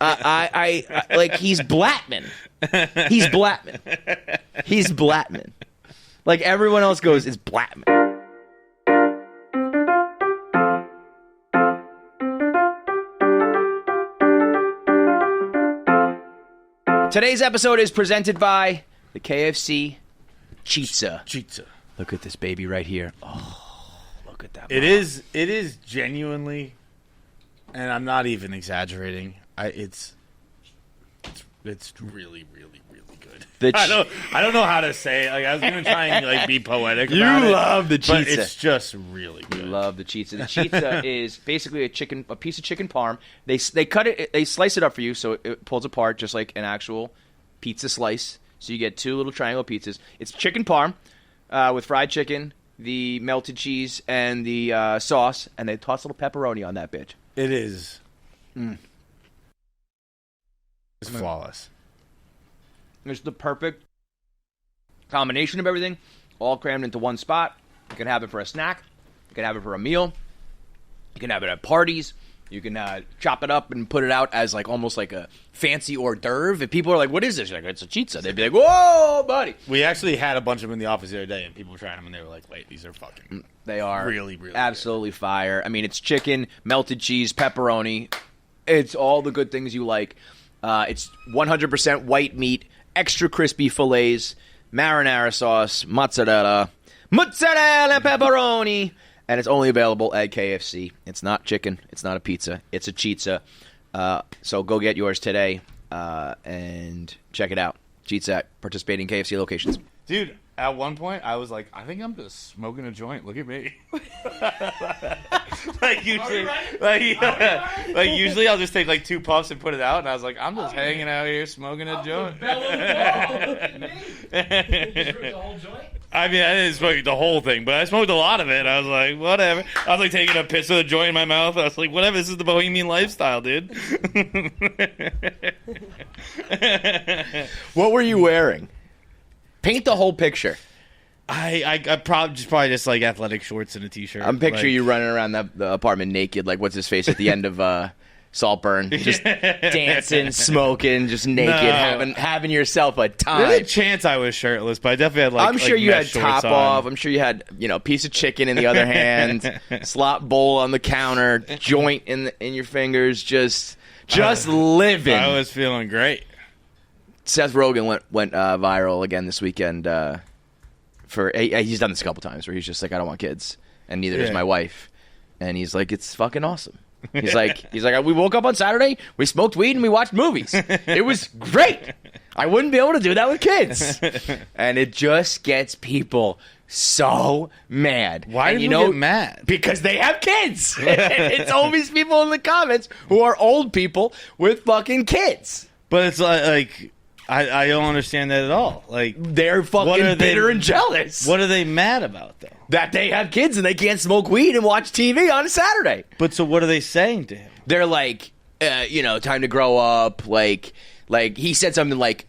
I like he's Blattman. He's Blattman. He's Blattman. Like everyone else goes, it's Blattman. Today's episode is presented by the KFC Chizza. Chizza. Look at this baby right here. Oh, look at that. It is genuinely, and I'm not even exaggerating. It's really, really, really good. I don't know how to say it. Like I was gonna try and like be poetic. About You love the it, but Chizza. it's just really good. You love the Chizza. The Chizza is basically a piece of chicken parm. They cut it, they slice it up for you so it pulls apart just like an actual pizza slice. So you get two little triangle pizzas. It's chicken parm with fried chicken, the melted cheese, and the sauce, and they toss a little pepperoni on that bitch. It is. It's flawless. It's the perfect combination of everything, all crammed into one spot. You can have it for a snack. You can have it for a meal. You can have it at parties. You can chop it up and put it out as like almost like a fancy hors d'oeuvre. If people are like, "What is this?" You're like, "It's a Chizza." They'd be like, "Whoa, buddy!" We actually had a bunch of them in the office the other day, and people were trying them, and they were like, "Wait, these are fucking." They are really, really absolutely fire. I mean, it's chicken, melted cheese, pepperoni. It's all the good things you like. It's 100% white meat, extra crispy fillets, marinara sauce, mozzarella, pepperoni, and it's only available at KFC. It's not chicken. It's not a pizza. It's a Chizza. So go get yours today and check it out. Chizza at participating KFC locations. Dude, at one point, I was like, I think I'm just smoking a joint. Look at me. Usually I'll just take like 2 puffs and put it out. And I was like, I'm just hanging out here smoking a joint. I mean, I didn't smoke the whole thing, but I smoked a lot of it. I was like, whatever. I was like taking a piss with a joint in my mouth. I was like, whatever. This is the bohemian lifestyle, dude. What were you wearing? Paint the whole picture. I probably just like athletic shorts and a t-shirt. I'm picturing you running around the apartment naked, like what's his face at the end of Saltburn, just dancing, smoking, just naked, having yourself a time. There's a chance I was shirtless, but I definitely had like. I'm sure you had top on. off. I'm sure you had a piece of chicken in the other hand, slop bowl on the counter, joint in your fingers, just living. I was feeling great. Seth Rogan went viral again this weekend. He's done this a couple times where he's just like, I don't want kids, and neither does my wife, and he's like, it's fucking awesome. He's like, we woke up on Saturday, we smoked weed, and we watched movies. It was great. I wouldn't be able to do that with kids, and it just gets people so mad. Why do you get mad? Because they have kids. It's always people in the comments who are old people with fucking kids. But it's like I don't understand that at all. Like they're fucking bitter and jealous. What are they mad about, though? That they have kids and they can't smoke weed and watch TV on a Saturday. But so what are they saying to him? They're like, time to grow up. Like he said something like,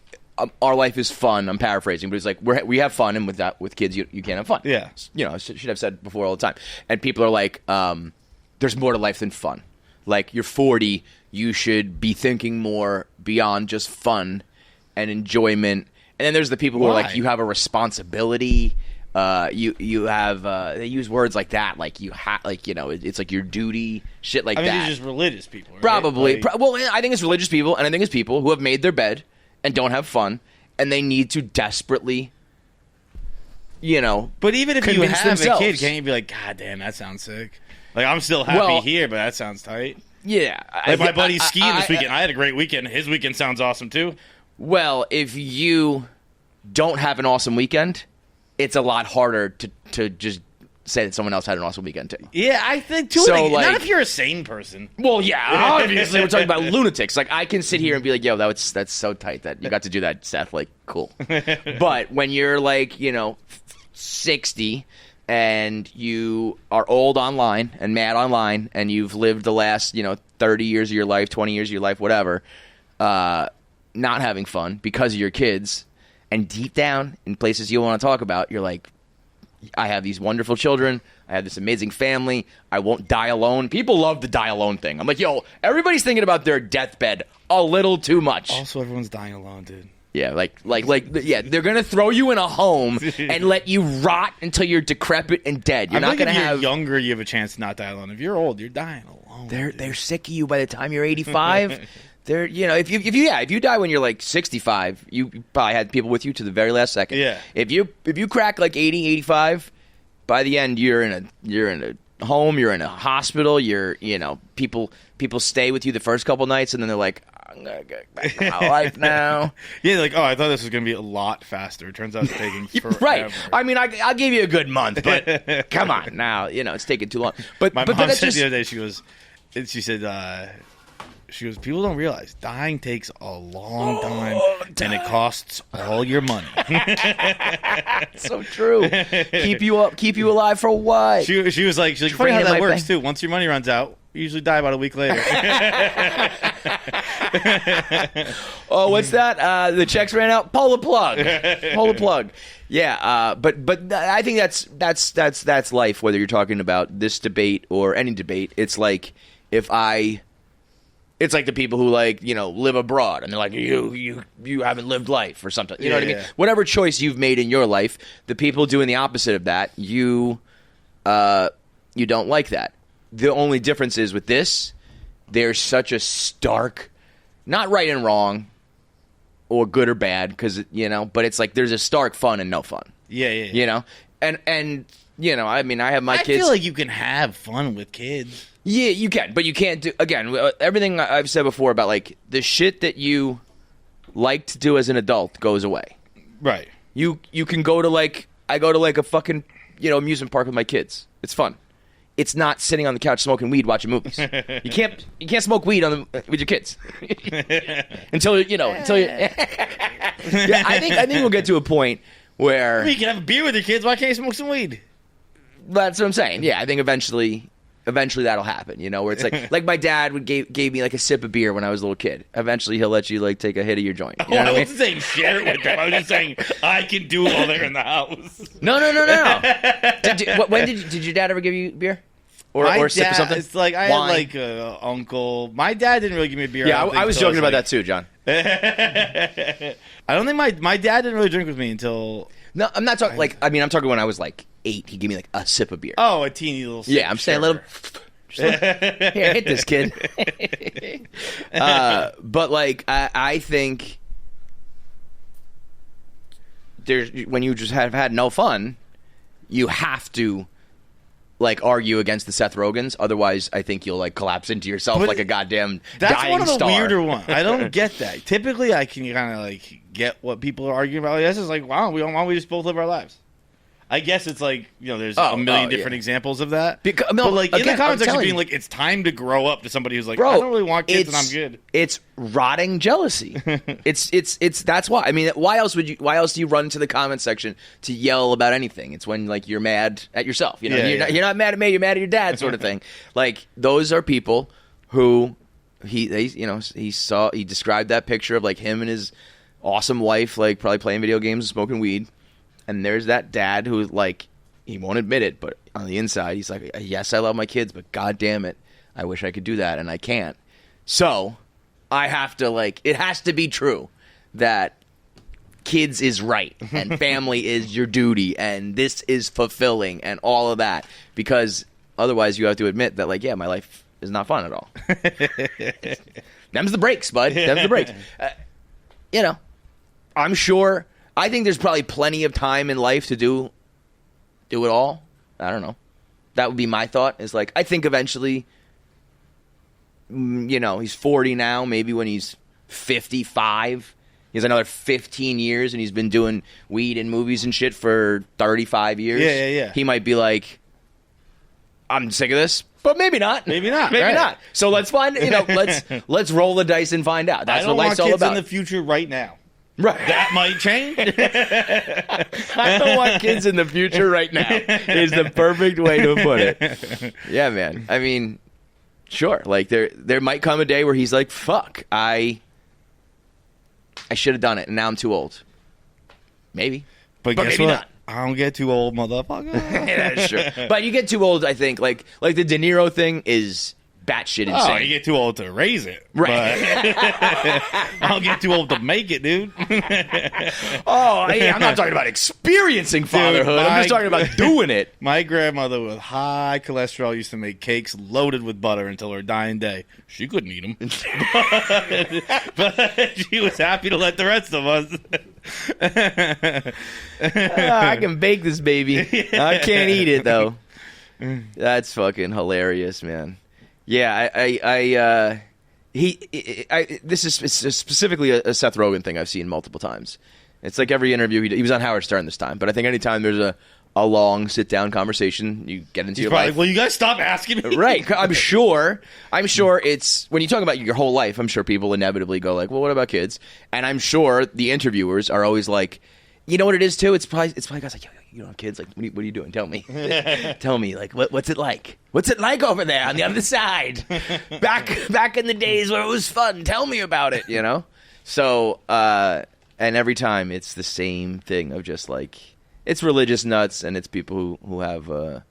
our life is fun. I'm paraphrasing, but he's like, we have fun, and with kids, you can't have fun. Yeah. Should have said before all the time. And people are like, there's more to life than fun. Like, you're 40, you should be thinking more beyond just fun and enjoyment. And then there's the people who are like, you have a responsibility. You have they use words like that, like it's like your duty, shit like that. I mean, they're just religious people, right? Probably. Well, I think it's religious people, and I think it's people who have made their bed and don't have fun, and they need to desperately, But even if you have themselves. a kid, can't you be like, God damn, that sounds sick? Like, I'm still happy here, but that sounds tight. Yeah. Like my buddy's skiing this weekend. I had a great weekend. His weekend sounds awesome too. Well, if you don't have an awesome weekend, it's a lot harder to just say that someone else had an awesome weekend too. Yeah, I think too. So, not if you're a sane person. Well, yeah, obviously we're talking about lunatics. Like, I can sit here and be like, yo, that's so tight that you got to do that, Seth. Like, cool. But when you're like, 60 and you are old online and mad online and you've lived the last, 30 years of your life, 20 years of your life, whatever, not having fun because of your kids, and deep down in places you want to talk about, you're like, I have these wonderful children. I have this amazing family. I won't die alone. People love the die alone thing. I'm like, yo, everybody's thinking about their deathbed a little too much. Also, everyone's dying alone, dude. Yeah, they're gonna throw you in a home and let you rot until you're decrepit and dead. You're not gonna have. If you're younger, you have a chance to not die alone. If you're old, you're dying alone. They're sick of you by the time you're 85. They're if you die when you're like 65, you probably had people with you to the very last second. Yeah. If you crack like 80, 85, by the end you're in a home, you're in a hospital. People stay with you the first couple nights, and then they're like, I'm gonna get back to my life now. Yeah, like, oh, I thought this was gonna be a lot faster. It turns out it's taking forever. Right. I mean, I'll give you a good month, but come on now. It's taking too long. But my but mom that's said just, the other day, she goes, people don't realize dying takes a long time, and it costs all your money. So true. Keep you alive for what? She was like, funny how that works too. Once your money runs out, you usually die about a week later. Oh, what's that? The checks ran out. Pull the plug. Pull the plug. Yeah, but I think that's life. Whether you're talking about this debate or any debate, it's like it's like the people who live abroad and they're like, you haven't lived life or something. You know what I mean? Whatever choice you've made in your life, the people doing the opposite of that, you don't like that. The only difference is with this, there's such a stark, not right and wrong, or good or bad, because but it's like there's a stark fun and no fun. Yeah. And I mean, I have my kids. I feel like you can have fun with kids. Yeah, you can, but you can't do, again, everything I've said before about like the shit that you like to do as an adult goes away. Right. You can go to I go to a fucking amusement park with my kids. It's fun. It's not sitting on the couch smoking weed watching movies. You can't smoke weed with your kids until you. Yeah, I think we'll get to a point where you can have a beer with your kids. Why can't you smoke some weed? That's what I'm saying. Yeah, I think eventually that'll happen. Where it's like my dad gave me like a sip of beer when I was a little kid. Eventually he'll let you take a hit of your joint. You know I wasn't saying share it with them. I was just saying I can do it while they're in the house. No. When did your dad ever give you beer? Or sip or something? It's like I had an uncle. My dad didn't really give me a beer. Yeah, I was joking about that too, John. I don't think my dad didn't really drink with me until. No, I'm not talking I'm talking when I was 8. He gave me a sip of beer. Oh, a teeny little sip. Yeah, I'm saying here, hit this kid. But I think when you just have had no fun, you have to argue against the Seth Rogans. Otherwise, I think you'll collapse into yourself like a goddamn that's dying one of the star. Weirder ones. I don't get that. Typically, I can kind of get what people are arguing about. This is wow, why don't we just both live our lives? I guess it's there's a million different examples of that. But in the comment section being it's time to grow up to somebody who's bro, I don't really want kids and I'm good. It's rotting jealousy. it's that's why. I mean, why else do you run to the comment section to yell about anything? It's when you're mad at yourself. You're not mad at me, you're mad at your dad, sort of thing. Those are people who he described that picture of him and his awesome wife probably playing video games and smoking weed. And there's that dad who's he won't admit it, but on the inside, he's like, yes, I love my kids, but God damn it, I wish I could do that, and I can't. So I have to, it has to be true that kids is right, and family is your duty, and this is fulfilling, and all of that. Because otherwise, you have to admit that, my life is not fun at all. Them's the breaks, bud. Them's the breaks. I'm sure. I think there's probably plenty of time in life to do it all. I don't know. That would be my thought. Is I think eventually, he's 40 now. Maybe when he's 55, he has another 15 years, and he's been doing weed and movies and shit for 35 years. Yeah. He might be I'm sick of this, but maybe not. Maybe not. Maybe not. So let's find. Let's roll the dice and find out. That's what life's all about. I don't want kids in the future right now. Right. That might change. I don't want kids in the future right now is the perfect way to put it. Yeah, man. I mean, sure. There might come a day where he's fuck, I should have done it, and now I'm too old. Maybe. But guess maybe what? Not. I don't get too old, motherfucker. Yeah, sure. But you get too old, I think. Like the De Niro thing is batshit insane. Oh, you get too old to raise it. Right. I don't get too old to make it, dude. I'm not talking about experiencing fatherhood. I'm just talking about doing it. My grandmother with high cholesterol used to make cakes loaded with butter until her dying day. She couldn't eat them. but she was happy to let the rest of us. I can bake this baby. I can't eat it, though. That's fucking hilarious, man. Yeah, this is specifically a Seth Rogan thing I've seen multiple times. It's like every interview he was on Howard Stern this time, but I think anytime there's a long sit-down conversation, you get into your life. Like, well, you guys stop asking me. Right. I'm sure it's, when you talk about your whole life, I'm sure people inevitably go like, well, what about kids? And I'm sure the interviewers are always like, you know what it is too? It's probably guys like, yo, you don't have kids? Like, what are you doing? Tell me. Tell me, like, what's it like? What's it like over there on the other side? Back in the days where it was fun. Tell me about it, you know? So, and every time it's the same thing of just like, it's religious nuts and it's people who have a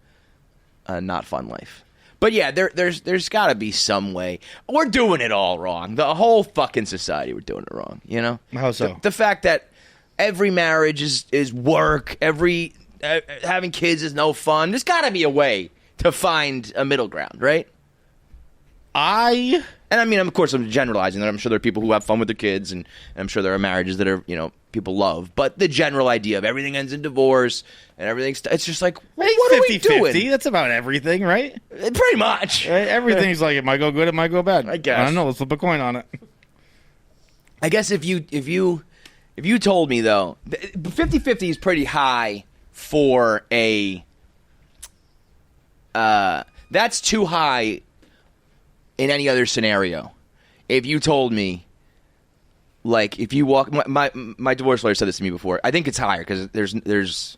not fun life. But yeah, there's got to be some way. We're doing it all wrong. The whole fucking society, we're doing it wrong, you know? How so? The fact that every marriage is work. Every having kids is no fun. There's got to be a way to find a middle ground, right? And I mean, of course, I'm generalizing that. I'm sure there are people who have fun with their kids, and I'm sure there are marriages that are, people love. But the general idea of everything ends in divorce and everything's, it's just like, what are we doing? 50-50, that's about everything, right? Pretty much. Right? Everything's like, it might go good, it might go bad. I guess. I don't know. Let's flip a coin on it. I guess if you told me, though, 50-50 is pretty high for a... that's too high in any other scenario. If you told me, like, if you walk... My divorce lawyer said this to me before. I think it's higher because there's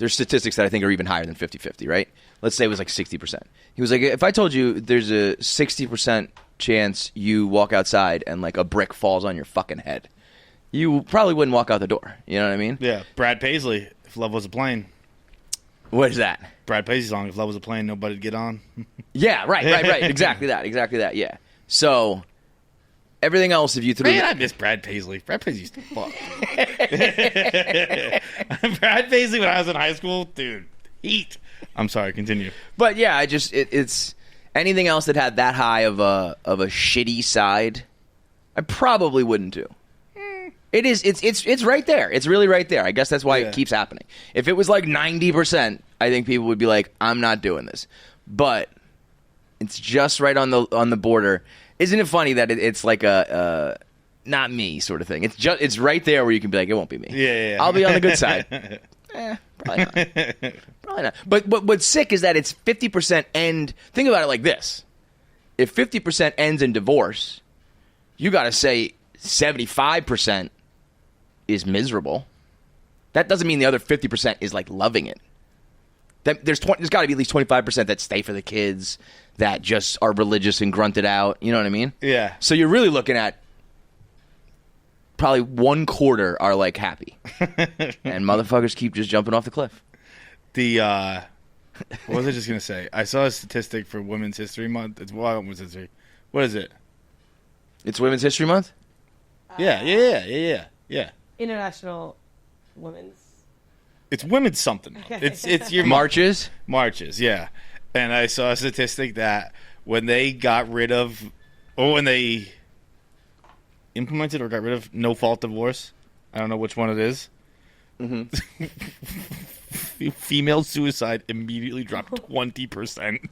statistics that I think are even higher than 50-50, right? Let's say it was like 60%. He was like, if I told you there's a 60% chance you walk outside and like a brick falls on your fucking head, you probably wouldn't walk out the door. You know what I mean? Yeah. Brad Paisley, If Love Was a Plane. What is that? Brad Paisley's song, If Love Was a Plane, Nobody'd Get On. Yeah, right. Exactly that, yeah. So, everything else, if you threw... Man, I miss Brad Paisley. Brad Paisley used to fuck. Brad Paisley, when I was in high school, dude, heat. I'm sorry, continue. But yeah, it's... Anything else that had that high of a shitty side, I probably wouldn't do. It's right there. It's really right there. I guess that's why it keeps happening. If it was like 90%, I think people would be like, I'm not doing this. But it's just right on the border. Isn't it funny that it's like a not me sort of thing? It's right there where you can be like, it won't be me. Yeah. I'll be on the good side. Probably not. But what's sick is that it's 50% end. Think about it like this. If 50% ends in divorce, you got to say 75% is miserable. That doesn't mean the other 50% is like loving it. There's got to be at least 25% that stay for the kids, that just are religious and grunt it out. You know what I mean? Yeah. So you're really looking at probably 1/4 are like happy, and motherfuckers keep just jumping off the cliff. What was I just gonna say? I saw a statistic for Women's History Month. It's Women's History. What is it? It's Women's History Month. Yeah. International Women's. It's women's something. It's your marches. Marches, yeah. And I saw a statistic that when they implemented or got rid of no fault divorce, I don't know which one it is. Mm-hmm. Female suicide immediately dropped 20%.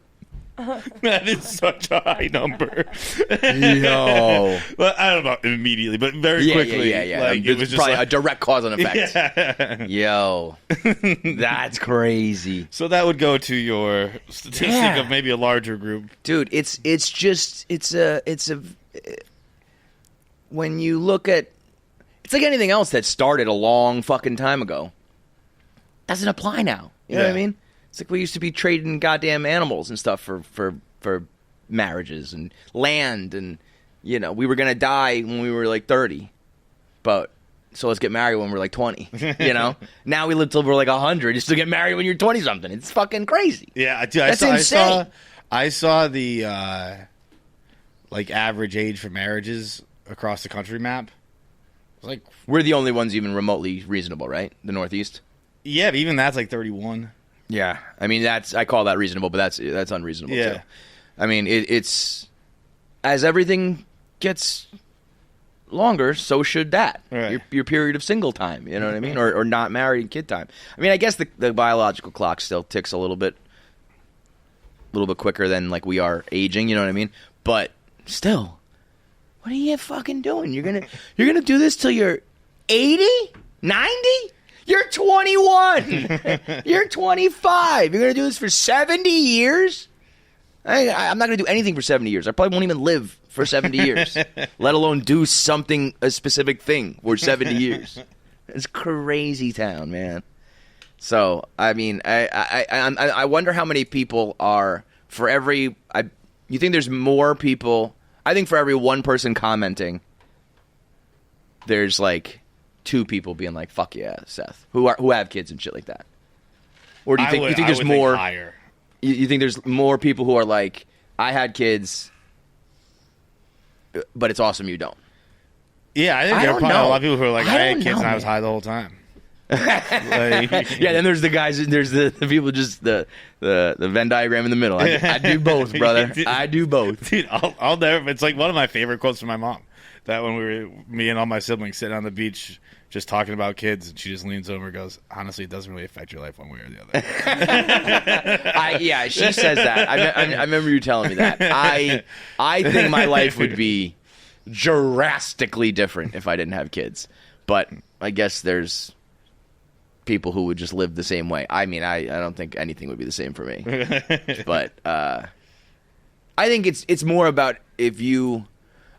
That is such a high number. Yo. Well, I don't know immediately, but very quickly. Yeah. Like, it was just probably like, a direct cause and effect. Yeah. Yo. That's crazy. So that would go to your statistic of maybe a larger group. Dude, when you look at, it's like anything else that started a long fucking time ago. Doesn't apply now. You know what I mean? It's like we used to be trading goddamn animals and stuff for marriages and land, and we were gonna die when we were like 30, but so let's get married when we're like 20. Now we live till we're like 100. You still get married when you're 20 something. It's fucking crazy. Yeah, dude, I saw the like average age for marriages across the country map. It's like we're the only ones even remotely reasonable, right? The Northeast. Yeah, but even that's like 31. Yeah, I mean I call that reasonable, but that's unreasonable too. I mean it's as everything gets longer, so should that. Right. Your period of single time, you know what I mean, or not married and kid time. I mean, I guess the biological clock still ticks a little bit quicker than like we are aging, you know what I mean? But still, what are you fucking doing? You're gonna do this till you're 80, 90? You're 21. You're 25. You're gonna do this for 70 years? I'm not gonna do anything for 70 years. I probably won't even live for 70 years, let alone do a specific thing for 70 years. It's crazy town, man. So, I mean, I wonder how many people are, for every, you think there's more people, I think for every one person commenting, there's like 2 people being like, fuck yeah, Seth, who have kids and shit like that. Or do you think there's more? Think higher. You think there's more people who are like, I had kids, but it's awesome you don't? Yeah, I think there are probably a lot of people who are like, I had kids and I was high the whole time. Yeah, then there's the guys, there's the people just the Venn diagram in the middle. I do both, brother. I do both. Dude, I'll never. It's like one of my favorite quotes from my mom. That when me and all my siblings sitting on the beach just talking about kids, and she just leans over and goes, honestly, it doesn't really affect your life one way or the other. Yeah, she says that. I remember you telling me that. I think my life would be drastically different if I didn't have kids. But I guess there's people who would just live the same way. I mean, I don't think anything would be the same for me. But I think it's more about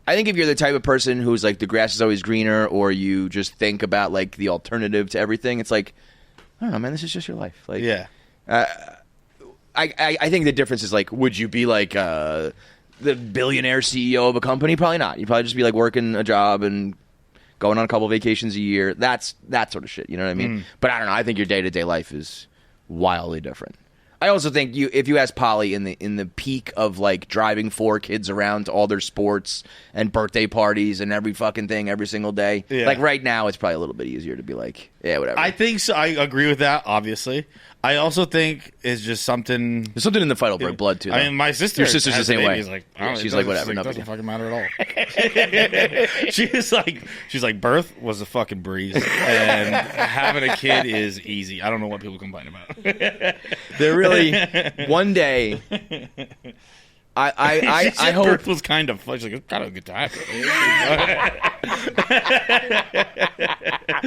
I think if you're the type of person who's like the grass is always greener, or you just think about like the alternative to everything, it's like, I don't know, man, this is just your life. Like, yeah. I think the difference is like, would you be like the billionaire CEO of a company? Probably not. You'd probably just be like working a job and going on a couple of vacations a year. That sort of shit. You know what I mean? But I don't know. I think your day-to-day life is wildly different. I also think if you ask Polly in the peak of like driving 4 kids around to all their sports and birthday parties and every fucking thing every single day, like right now it's probably a little bit easier to be like, yeah, whatever. I think so. I agree with that, obviously. I also think it's just something. There's something in the Feitelberg blood too. Though. I mean, my sister. Your sister's the same way. Like, she's like, whatever. It doesn't fucking matter at all. she's like, birth was a fucking breeze, and having a kid is easy. I don't know what people complain about. They're really one day. I hope birth was kind of fun. She's like, it's kind of a good time.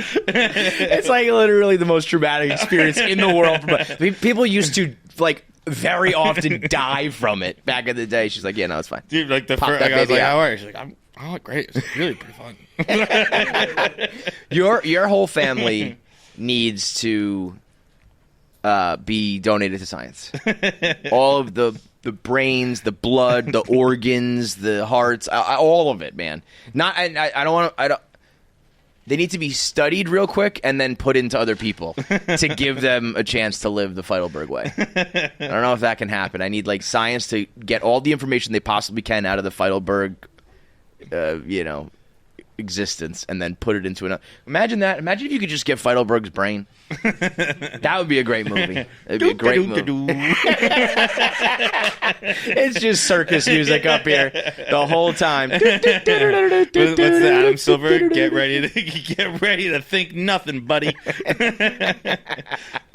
It's like literally the most traumatic experience in the world. People used to like very often die from it back in the day. She's like, yeah, no, it's fine. Dude, like the first, I was like, how are you? She's like, oh, great. It's really pretty fun. Your whole family needs to be donated to science. All of the brains, the blood, the organs, the hearts, all of it, man. I don't want to. They need to be studied real quick and then put into other people to give them a chance to live the Feitelberg way. I don't know if that can happen. I need like science to get all the information they possibly can out of the Feitelberg, existence, and then put it into another. Imagine that. Imagine if you could just get Feitelberg's brain. That would be a great movie. It'd be a great movie. It's just circus music up here the whole time. What's the Adam Silver? Get ready to think nothing, buddy.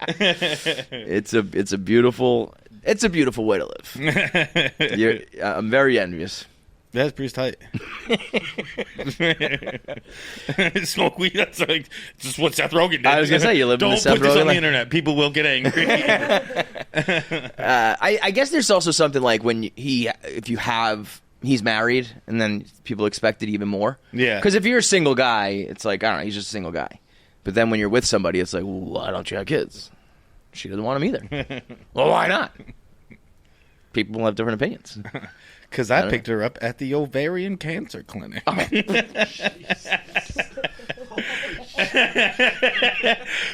It's a beautiful way to live. I'm very envious. That's pretty tight. Smoke weed. That's like just what Seth Rogan did. I was gonna say you live in the Seth Rogan. Don't put this on the internet. People will get angry. I guess there's also something like when he's married, and then people expect it even more. Yeah. Because if you're a single guy, it's like I don't know, he's just a single guy. But then when you're with somebody, it's like, well, why don't you have kids? She doesn't want them either. Well, why not? People will have different opinions. Because I picked her up at the ovarian cancer clinic. Oh.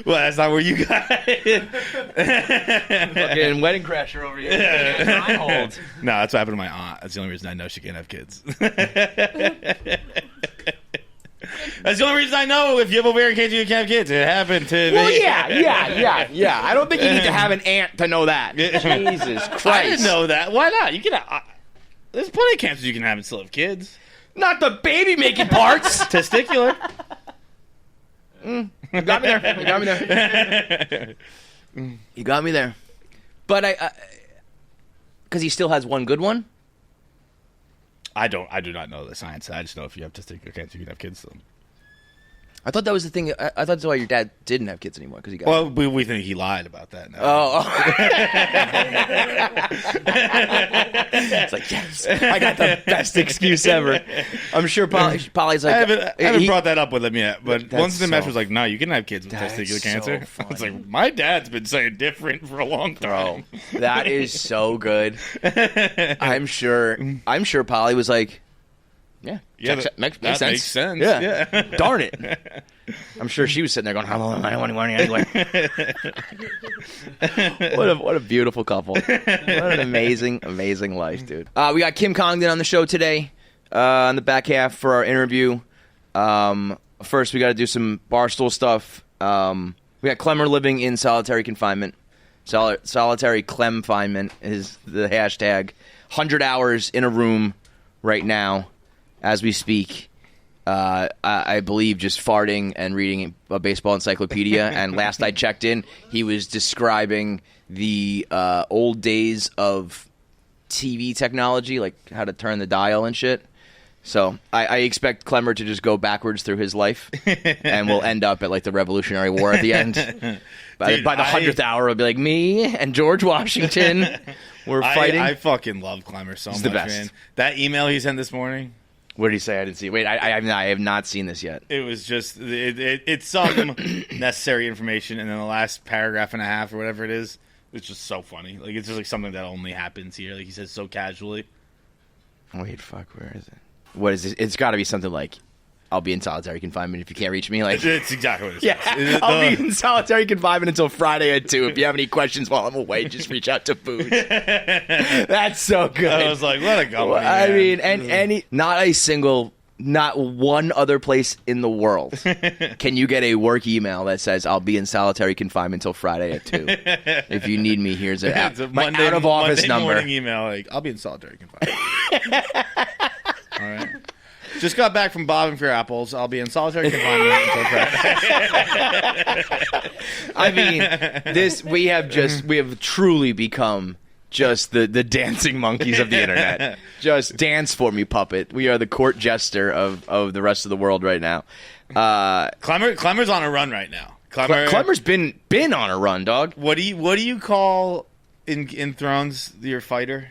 Well, that's not where you got it. Fucking wedding crasher over here. No, that's what happened to my aunt. That's the only reason I know she can't have kids. That's the only reason I know if you have ovarian cancer, you can't have kids. It happened to me. Well, yeah. I don't think you need to have an aunt to know that. Jesus Christ. I didn't know that. Why not? You can have, there's plenty of cancers you can have and still have kids. Not the baby-making parts. Testicular. You got me there. You got me there. But because he still has one good one? I do not know the science. I just know if you have testicular cancer, you can have kids still. I thought that was the thing. I thought that's why your dad didn't have kids anymore because he got. Well, we think he lied about that now. Oh. It's like, yes, I got the best excuse ever. I'm sure Polly's like. I haven't brought that up with him yet, but once the match was like, no, you can have kids with testicular cancer. I was like, my dad's been saying different for a long time. Bro, that is so good. I'm sure Polly was like. Yeah, makes sense. Makes sense. Yeah. Darn it. I'm sure she was sitting there going, I don't want money anyway. What a beautiful couple. What an amazing life, dude. We got Kim Congdon on the show today on the back half for our interview. First, we got to do some Barstool stuff. We got Klemmer living in solitary confinement. Solitary Clemfinement is the hashtag. 100 hours in a room right now. As we speak, I believe just farting and reading a baseball encyclopedia. And last I checked in, he was describing the old days of TV technology, like how to turn the dial and shit. So I expect Klemmer to just go backwards through his life, and we'll end up at like the Revolutionary War at the end. By the 100th hour, it'll be like me and George Washington. We're fighting. I fucking love Klemmer so much, the best. Man. That email he sent this morning. What did he say? I didn't see. Wait, I have not seen this yet. It was just it's some necessary information, and then the last paragraph and a half or whatever it is, it's just so funny. Like it's just like something that only happens here. Like he says so casually. Wait, fuck, where is it? What is this? It's got to be something like, I'll be in solitary confinement if you can't reach me. Like it's exactly what it says. Yeah, I'll be in solitary confinement until Friday at 2. If you have any questions while I'm away, just reach out to Food. That's so good. I was like, what a company. I mean, and not one other place in the world can you get a work email that says I'll be in solitary confinement until Friday at 2. If you need me, here's my out of office number. Morning email, like I'll be in solitary confinement. All right. Just got back from bobbing for apples. I'll be in solitary confinement until Friday. I mean, we have truly become just the dancing monkeys of the internet. Just dance for me, puppet. We are the court jester of the rest of the world right now. Klemmer's on a run right now. Klemmer's been on a run, dog. What do you call in Thrones your fighter?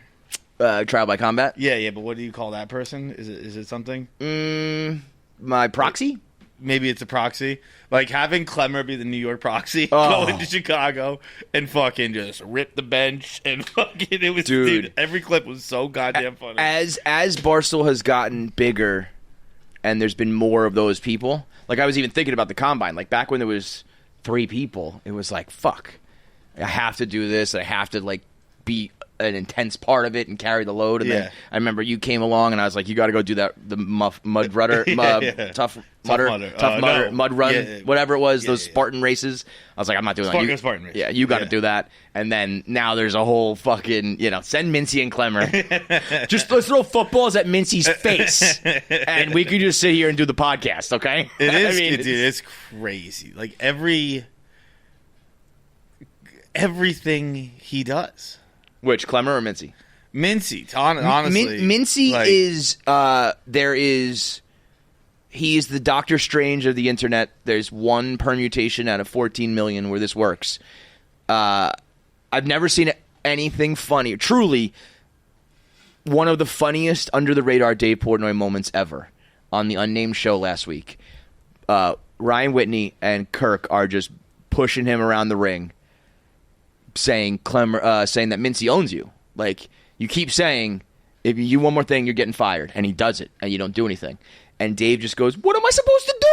Trial by combat? Yeah, but what do you call that person? Is it something? My proxy? Maybe it's a proxy. Like having Klemmer be the New York proxy, go into Chicago and fucking just rip the bench and fucking it was dude every clip was so goddamn funny. As Barstool has gotten bigger and there's been more of those people, like I was even thinking about the combine. Like back when there was 3 people, it was like, fuck. I have to do this, I have to like be an intense part of it and carry the load. And then I remember you came along and I was like, you got to go do that. The mud rudder, tough mud run, whatever it was, those Spartan races. I was like, I'm not doing that. Spartan race. Yeah, you got to do that. And then now there's a whole fucking, send Mintzy and Klemmer. Just let's throw footballs at Mintzy's face. And we could just sit here and do the podcast, okay? It is, dude, it's crazy. Like everything he does. Which, Klemmer or Mintzy? Mintzy, honestly. Mintzy he is the Doctor Strange of the internet. There's one permutation out of 14 million where this works. I've never seen anything funny. Truly, one of the funniest under-the-radar Dave Portnoy moments ever on the Unnamed show last week. Ryan Whitney and Kirk are just pushing him around the ring, saying that Mintzy owns you. Like, you keep saying if you do one more thing, you're getting fired. And he does it, and you don't do anything. And Dave just goes, what am I supposed to do?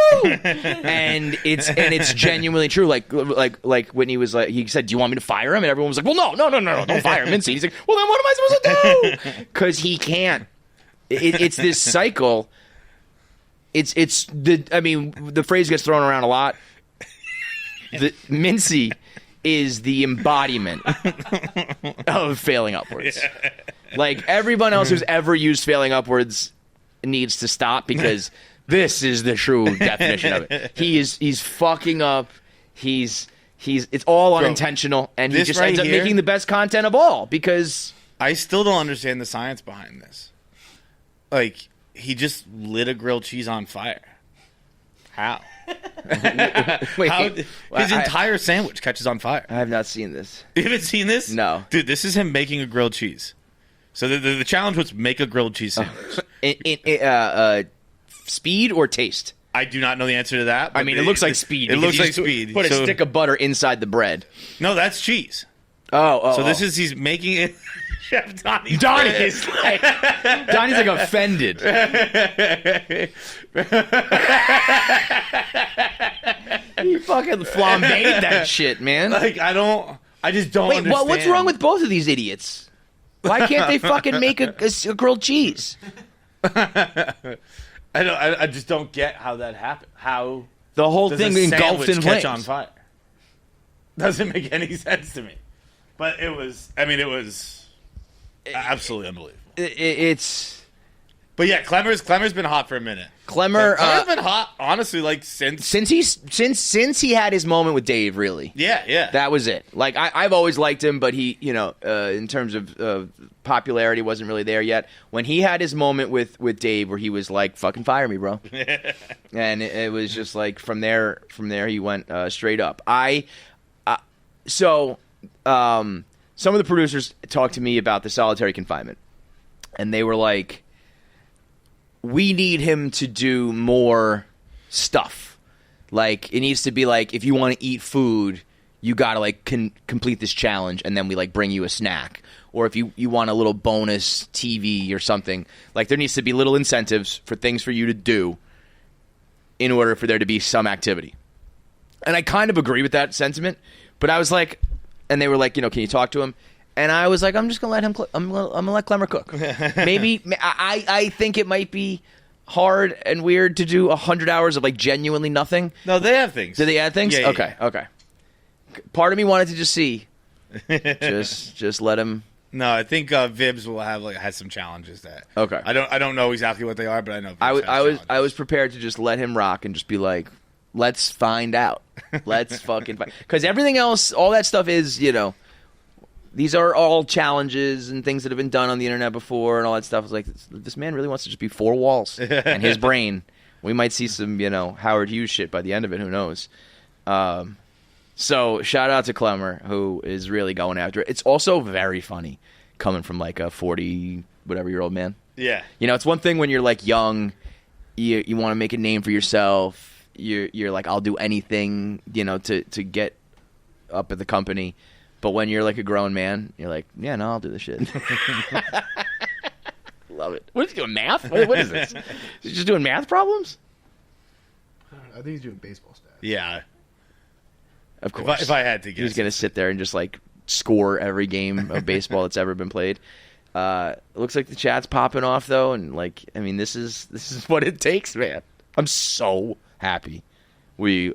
and it's genuinely true. Like Whitney was like, he said, do you want me to fire him? And everyone was like, well, no, don't fire him. Mintzy. He's like, well, then what am I supposed to do? Because he can't. It's this cycle. The phrase gets thrown around a lot. Mintzy is the embodiment of failing upwards. Like, everyone else who's ever used failing upwards needs to stop, because this is the true definition of it. He's fucking up. It's all unintentional, and he just ends up making the best content of all, because I still don't understand the science behind this. Like, he just lit a grilled cheese on fire. How? His entire sandwich catches on fire. I have not seen this. You haven't seen this? No. Dude, this is him making a grilled cheese. So the challenge was make a grilled cheese sandwich. Speed or taste? I do not know the answer to that. I mean, it looks like speed. It looks like speed. Put a stick of butter inside the bread. No, that's cheese. So he's making it. Chef Donnie's like offended. He fucking flambéed that shit, man. Like, I just don't understand. What's wrong with both of these idiots? Why can't they fucking make a grilled cheese? I just don't get how that happened. How the whole thing engulfed in flames. Catch on fire? Doesn't make any sense to me. But it was absolutely unbelievable. But yeah, Klemmer's been hot for a minute. Klemmer's been hot, honestly, like since he had his moment with Dave. Really, yeah, that was it. Like, I've always liked him, but he, in terms of popularity, wasn't really there yet. When he had his moment with Dave, where he was like, "Fucking fire me, bro," and it was just like from there he went straight up. Some of the producers talked to me about the solitary confinement, and they were like, we need him to do more stuff. Like, it needs to be like, if you want to eat food, you got to like complete this challenge, and then we like bring you a snack. Or if you want a little bonus TV or something, like, there needs to be little incentives for things for you to do in order for there to be some activity. And I kind of agree with that sentiment, but I was like, and they were like, can you talk to him? And I was like, I'm just gonna let him. I'm gonna let Klemmer cook. Maybe I think it might be hard and weird to do 100 hours of like genuinely nothing. No, they have things. Do they add things? Yeah, okay. Part of me wanted to just see, just let him. No, I think Vibs has some challenges that. Okay. I don't know exactly what they are, but I know. I was prepared to just let him rock and just be like, let's find out. Let's fucking find, because everything else, all that stuff is, these are all challenges and things that have been done on the internet before and all that stuff. It's like, this man really wants to just be four walls and his brain. We might see some, Howard Hughes shit by the end of it. Who knows? So shout out to Klemmer, who is really going after it. It's also very funny coming from like a 40-whatever-year-old man. Yeah. It's one thing when you're like young, you want to make a name for yourself. You're like, I'll do anything, to get up at the company. But when you're like a grown man, you're like, yeah, no, I'll do this shit. Love it. What is he doing, math? What is this? Is he just doing math problems? I think he's doing baseball stats. Yeah. Of course. If I had to guess. He's going to sit there and just like score every game of baseball that's ever been played. It looks like the chat's popping off, though. And like, I mean, this is what it takes, man. I'm so happy we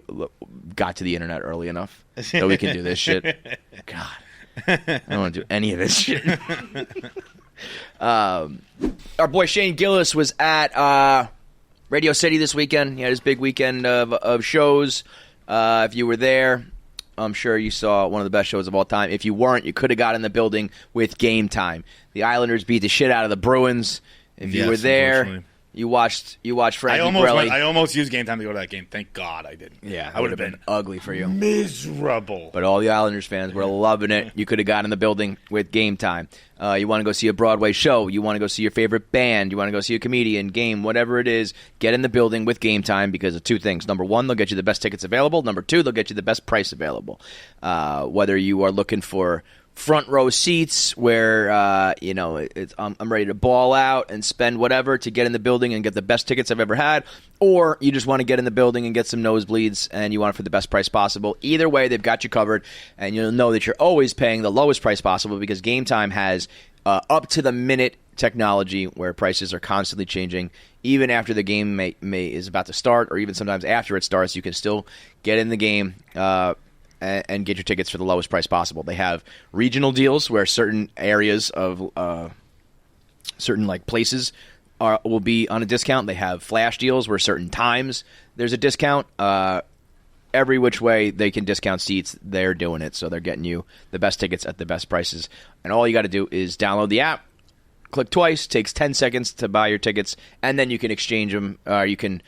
got to the internet early enough that we can do this shit. God, I don't want to do any of this shit. Our boy Shane Gillis was at Radio City this weekend. He had his big weekend of shows. If you were there, I'm sure you saw one of the best shows of all time. If you weren't, you could have got in the building with Gametime. The Islanders beat the shit out of the Bruins. If you were there, you watched Frankie Borelli. I almost used Gametime to go to that game. Thank God I didn't. Yeah, that would have been ugly for you. Miserable. But all the Islanders fans were loving it. You could have got in the building with Gametime. You want to go see a Broadway show. You want to go see your favorite band. You want to go see a comedian, game, whatever it is. Get in the building with Gametime because of two things. Number one, they'll get you the best tickets available. Number two, they'll get you the best price available. Whether you are looking for front row seats where I'm ready to ball out and spend whatever to get in the building and get the best tickets I've ever had, or you just want to get in the building and get some nosebleeds and you want it for the best price possible. Either way, they've got you covered, and you'll know that you're always paying the lowest price possible because Gametime has up to the minute technology where prices are constantly changing. Even after the game is about to start, or even sometimes after it starts, you can still get in the game and get your tickets for the lowest price possible. They have regional deals where certain areas of certain like places will be on a discount. They have flash deals where certain times there's a discount. Every which way they can discount seats, they're doing it. So they're getting you the best tickets at the best prices. And all you got to do is download the app, click twice, takes 10 seconds to buy your tickets, and then you can exchange them. You can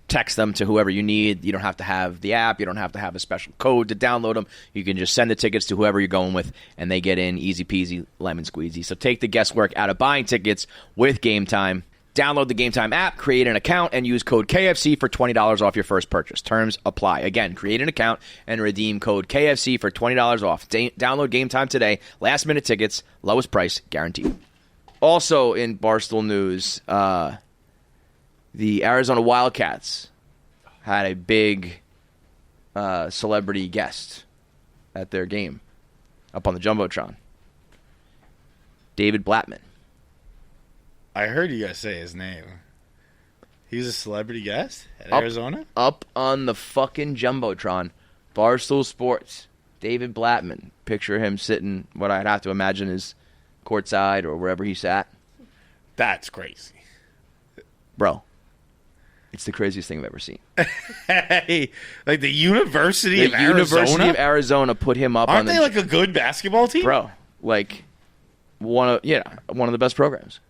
text them to whoever you need. You don't have to have the app. You don't have to have a special code to download them. You can just send the tickets to whoever you're going with, and they get in easy peasy, lemon squeezy. So take the guesswork out of buying tickets with Gametime. Download the Gametime app, create an account, and use code KFC for $20 off your first purchase. Terms apply. Again, create an account and redeem code KFC for $20 off. Download Gametime today. Last-minute tickets, lowest price guaranteed. Also in Barstool News, the Arizona Wildcats had a big celebrity guest at their game up on the Jumbotron. David Blattman. I heard you guys say his name. He was a celebrity guest at Arizona? Up on the fucking Jumbotron. Barstool Sports. David Blattman. Picture him sitting, what I'd have to imagine is courtside or wherever he sat. That's crazy. Bro. It's the craziest thing I've ever seen. Hey, like the University of Arizona put him up. Aren't they like a good basketball team? Bro, like one of the best programs.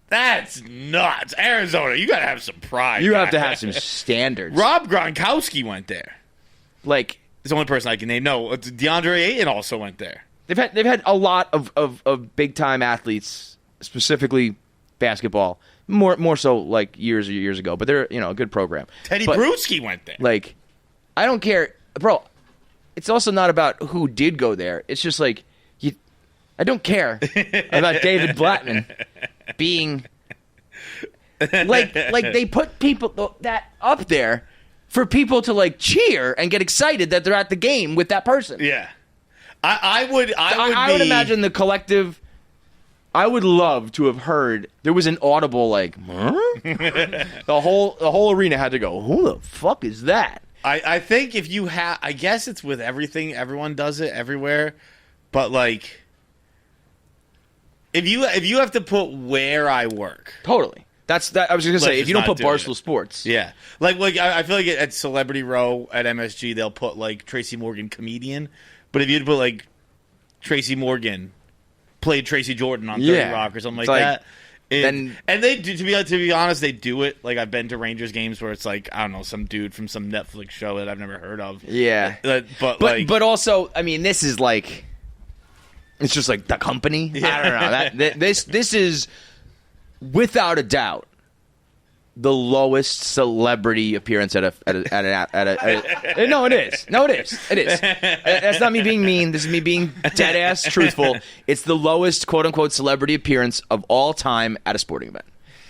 That's nuts. Arizona, you got to have some pride. You have to have some standards. Rob Gronkowski went there. Like, it's the only person I can name. No, DeAndre Ayton also went there. They've had a lot of big time athletes, specifically basketball. More so like years ago, but they're a good program. Teddy Bruschi went there. Like, I don't care, bro. It's also not about who did go there. It's just like I don't care about David Blattman being like they put people that up there for people to like cheer and get excited that they're at the game with that person. Yeah, I would imagine the collective. I would love to have heard there was an audible like, huh? the whole arena had to go, who the fuck is that? I think if you have, I guess it's with everything. Everyone does it everywhere, but like, if you have to put where I work, totally. That's that. I was just gonna say if you don't put Barstool Sports, yeah, like I feel like at Celebrity Row at MSG they'll put like Tracy Morgan comedian, but if you put like Tracy Morgan played Tracy Jordan on 30 Rock or something like that. And they do, to be honest, they do it. Like, I've been to Rangers games where it's like, I don't know, some dude from some Netflix show that I've never heard of. Yeah. But also, I mean, this is like, it's just like the company. Yeah. I don't know. This is without a doubt the lowest celebrity appearance at a no, it is. That's not me being mean. This is me being dead ass truthful. It's the lowest quote unquote celebrity appearance of all time at a sporting event.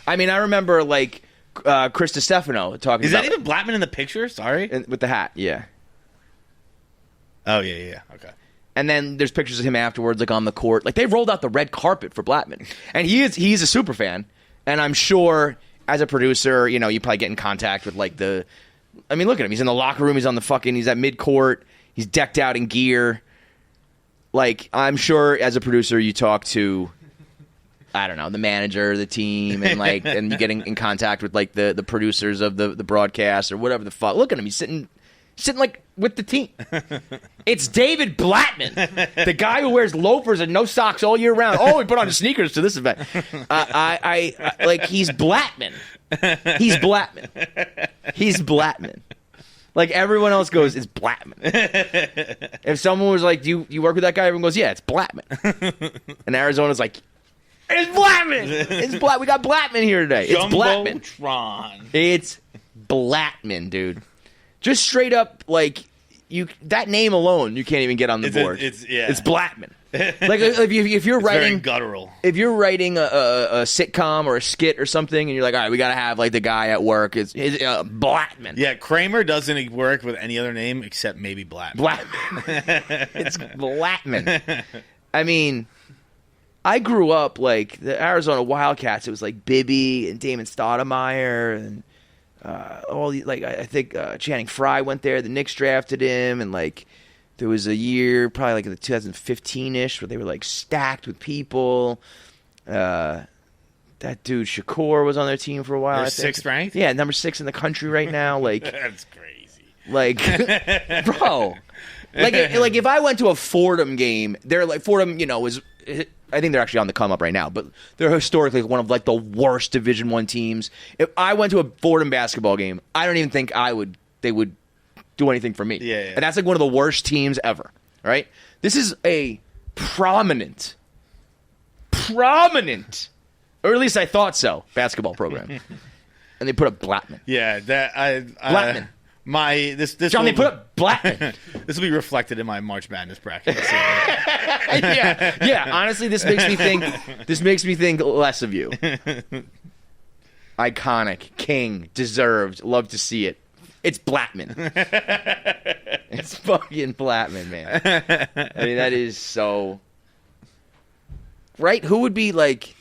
I mean, I remember like Chris DiStefano talking. Is that even Blattman in the picture? Sorry, with the hat. Yeah. Oh yeah. Okay. And then there's pictures of him afterwards, like on the court. Like they rolled out the red carpet for Blattman, and he's a super fan, and I'm sure. As a producer, you probably get in contact with like I mean, look at him. He's in the locker room. He's on the he's at mid-court. He's decked out in gear. Like, I'm sure as a producer you talk to, I don't know, the manager, the team, and like, and you get in contact with like the producers of the broadcast or whatever the fuck. Look at him. He's sitting like with the team. It's David Blattman, the guy who wears loafers and no socks all year round. Oh, he put on his sneakers to this event. I like he's Blattman. He's Blattman. Like everyone else goes, it's Blattman. If someone was like, "Do you work with that guy?" Everyone goes, "Yeah, it's Blattman." And Arizona's like, "It's Blattman. We got Blattman here today. It's Blattman. It's Blattman, dude." Just straight up, like, that name alone you can't even get on the board. It's Blattman. Like if you're writing guttural. If you're writing a sitcom or a skit or something, and you're like, all right, we gotta have like the guy at work is Blattman. Yeah, Kramer doesn't work with any other name except maybe Blattman. Blattman. It's Blattman. I mean, I grew up like the Arizona Wildcats. It was like Bibby and Damon Stoudemire and all the, like I think Channing Frye went there. The Knicks drafted him, and like there was a year probably like in the 2015-ish where they were like stacked with people. That dude Shakur was on their team for a while. They're sixth ranked? Yeah, number 6 in the country right now. Like that's crazy. Like, bro, like if I went to a Fordham game, they're like Fordham, was. I think they're actually on the come up right now, but they're historically one of like the worst Division I teams. If I went to a Fordham basketball game, I don't even think they would do anything for me. Yeah. And that's like one of the worst teams ever, right? This is a prominent, or at least I thought so, basketball program. And they put up Blattman. Yeah, Blattman. John, they put up Blattman. This will be reflected in my March Madness bracket. yeah. Honestly, this makes me think less of you. Iconic, king, deserved, love to see it. It's Blattman. It's fucking Blattman, man. I mean, that is so right. Who would be like?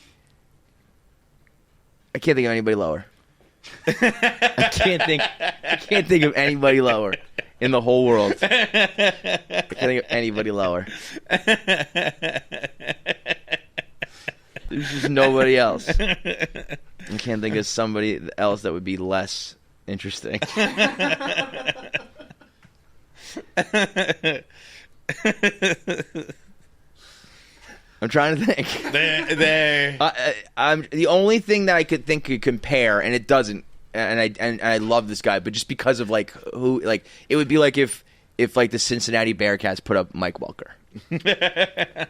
I can't think of anybody lower. I can't think of anybody lower in the whole world. I can't think of anybody lower. There's just nobody else. I can't think of somebody else that would be less interesting. I'm trying to think. I'm the only thing that I could think could compare, and it doesn't. And I love this guy, but just because of like who, like it would be like if like the Cincinnati Bearcats put up Mike Welker,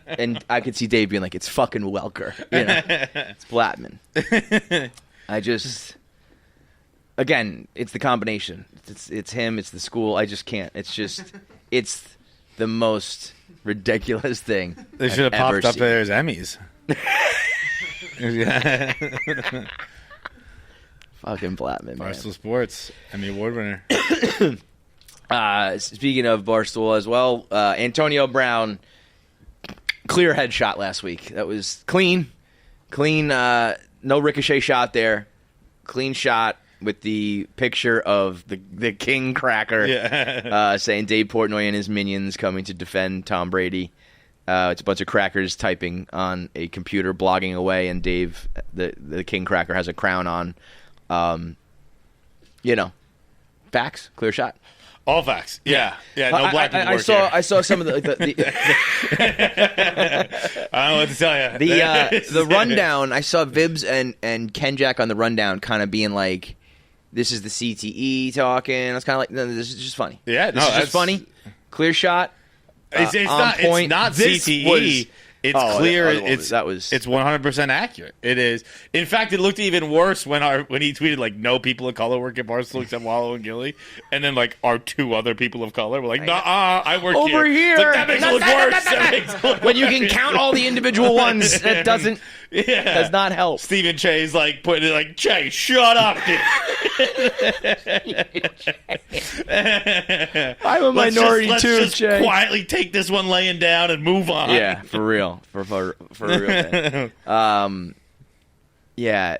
and I could see Dave being like, it's fucking Welker, it's Blattman. Again, it's the combination. It's him. It's the school. I just can't. It's the most ridiculous thing. They should have popped up there as Emmys. Fucking Blattman, man. Barstool Sports, Emmy Award winner. Speaking of Barstool as well, Antonio Brown, clear headshot last week. That was clean, no ricochet shot there. Clean shot with the picture of the King Cracker saying Dave Portnoy and his minions coming to defend Tom Brady. It's a bunch of crackers typing on a computer, blogging away, and Dave, the King Cracker, has a crown on. Facts, clear shot. All facts. Yeah. No black people work here. I saw some of the I don't know what to tell you. The rundown. I saw Vibs and Kenjack on the rundown, kind of being like, "This is the CTE talking." I was kind of like, "No, this is just funny." Yeah, this is just funny. Clear shot. It's not CTE. It's clear. It's 100% accurate. It is. In fact, it looked even worse when he tweeted like, "No people of color work at Barstool except Wallow and Gilly," and then like our 2 other people of color were like, "Nah, I work over here." It's like, that makes it look worse. That makes it look when you can count all the individual ones, that does not help. Stephen Che's like putting it like, "Che, shut up, dude." I'm a minority let's too. Just Che. quietly take this one laying down and move on. Yeah, for real, for real. Yeah,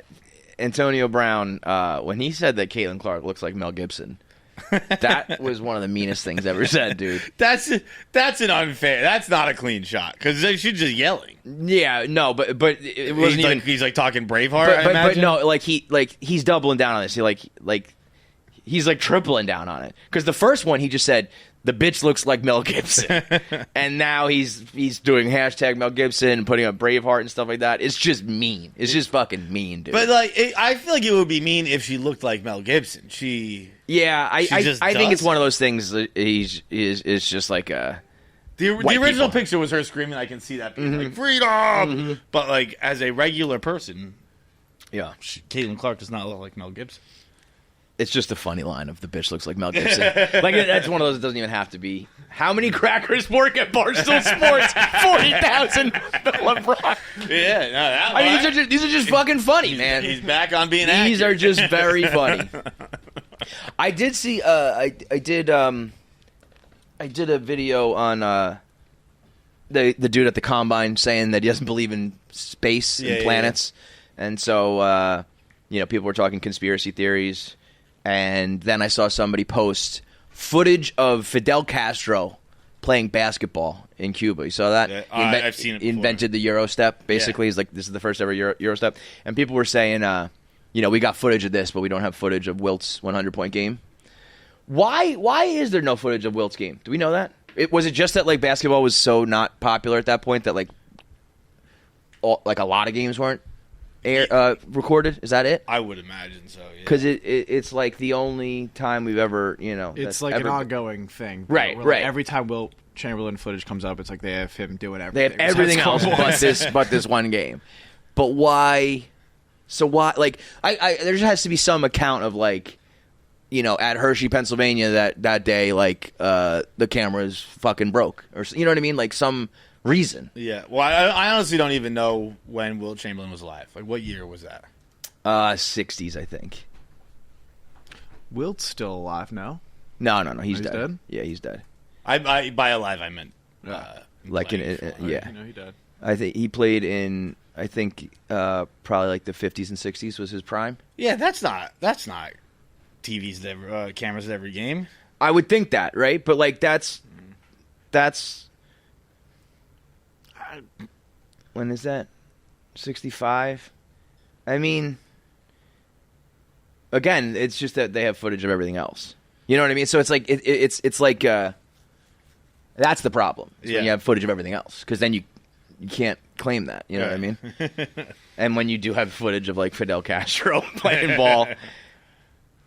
Antonio Brown. When he said that Caitlin Clark looks like Mel Gibson, that was one of the meanest things ever said, dude. That's an unfair. That's not a clean shot because she's just yelling. Yeah, no, but it wasn't he's like talking Braveheart. But no, he's doubling down on this. He's like tripling down on it because the first one he just said the bitch looks like Mel Gibson, and now he's doing hashtag Mel Gibson and putting up Braveheart and stuff like that. It's just mean. It's just fucking mean, dude. But I feel like it would be mean if she looked like Mel Gibson. I think it's one of those things that is just like a. The original picture was her screaming. I can see that being like freedom, but like as a regular person, yeah, Caitlin Clark does not look like Mel Gibson. It's just a funny line of the bitch looks like Mel Gibson. Like, that's one of those that doesn't even have to be. How many crackers work at Barstool Sports? 40,000 LeBron. Yeah, no, that I mean, these are just fucking funny, man. He's back on being These accurate. are just very funny. I did see. I did a video on the dude at the Combine saying that he doesn't believe in space and planets, and so people were talking conspiracy theories. And then I saw somebody post footage of Fidel Castro playing basketball in Cuba. You saw that? Yeah, I've seen it before. Invented the Euro step, basically. He's like, this is the first ever Euro step. And people were saying, we got footage of this, but we don't have footage of Wilt's 100-point game. Why is there no footage of Wilt's game? Do we know that? Was it just that like basketball was so not popular at that point that like a lot of games weren't recorded? Is that it? I would imagine so. Because it's like the only time we've ever it's like an ongoing thing, right? Like right. Every time Wilt Chamberlain footage comes up, it's like they have him doing everything. They have everything else but this one game. But why? So why? Like there just has to be some account of like, at Hershey, Pennsylvania that day, like the cameras fucking broke, or you know what I mean? Like some reason. Yeah. Well, I honestly don't even know when Wilt Chamberlain was alive. Like, what year was that? 60s, I think. Wilt's still alive now. No, he's He's dead. dead? Yeah, he's dead. I by alive I meant Like he died. I think he played in. I think probably like the 50s and 60s was his prime. Yeah, that's not TVs cameras at every game. I would think that, right? But like that's when is that? 65. I mean, again, it's just that they have footage of everything else. You know what I mean? So it's like it's like that's the problem. When you have footage of everything else, because then you can't claim that. You know what I mean? And when you do have footage of like Fidel Castro playing ball,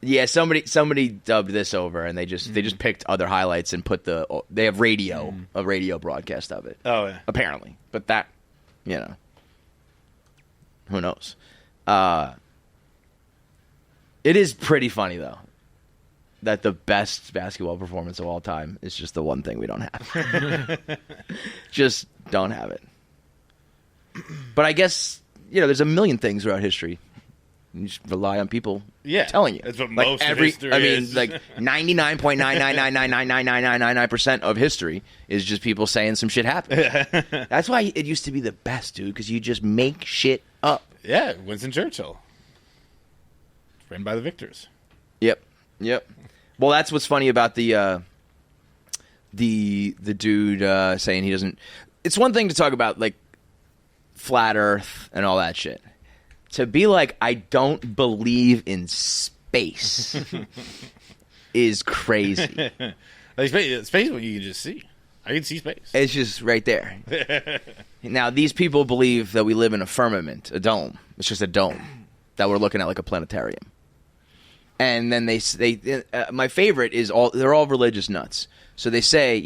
yeah, somebody dubbed this over, and they just picked other highlights and put they have a radio broadcast of it. Oh yeah, apparently, but that who knows? It is pretty funny though that the best basketball performance of all time is just the one thing we don't have. Just don't have it. But I guess there's a million things throughout history. You just rely on people telling you. That's what like most of history is. Like 99.9999999% of history is just people saying some shit happened. That's why it used to be the best, dude, because you just make shit up. Yeah, Winston Churchill. Written by the victors. Yep. Well, that's what's funny about the dude saying he doesn't. It's one thing to talk about like flat Earth and all that shit. To be like, I don't believe in space is crazy. Like space is what you can just see. I can see space. It's just right there. Now, these people believe that we live in a firmament, a dome. It's just a dome that we're looking at like a planetarium. And then they my favorite is they're all religious nuts. So they say,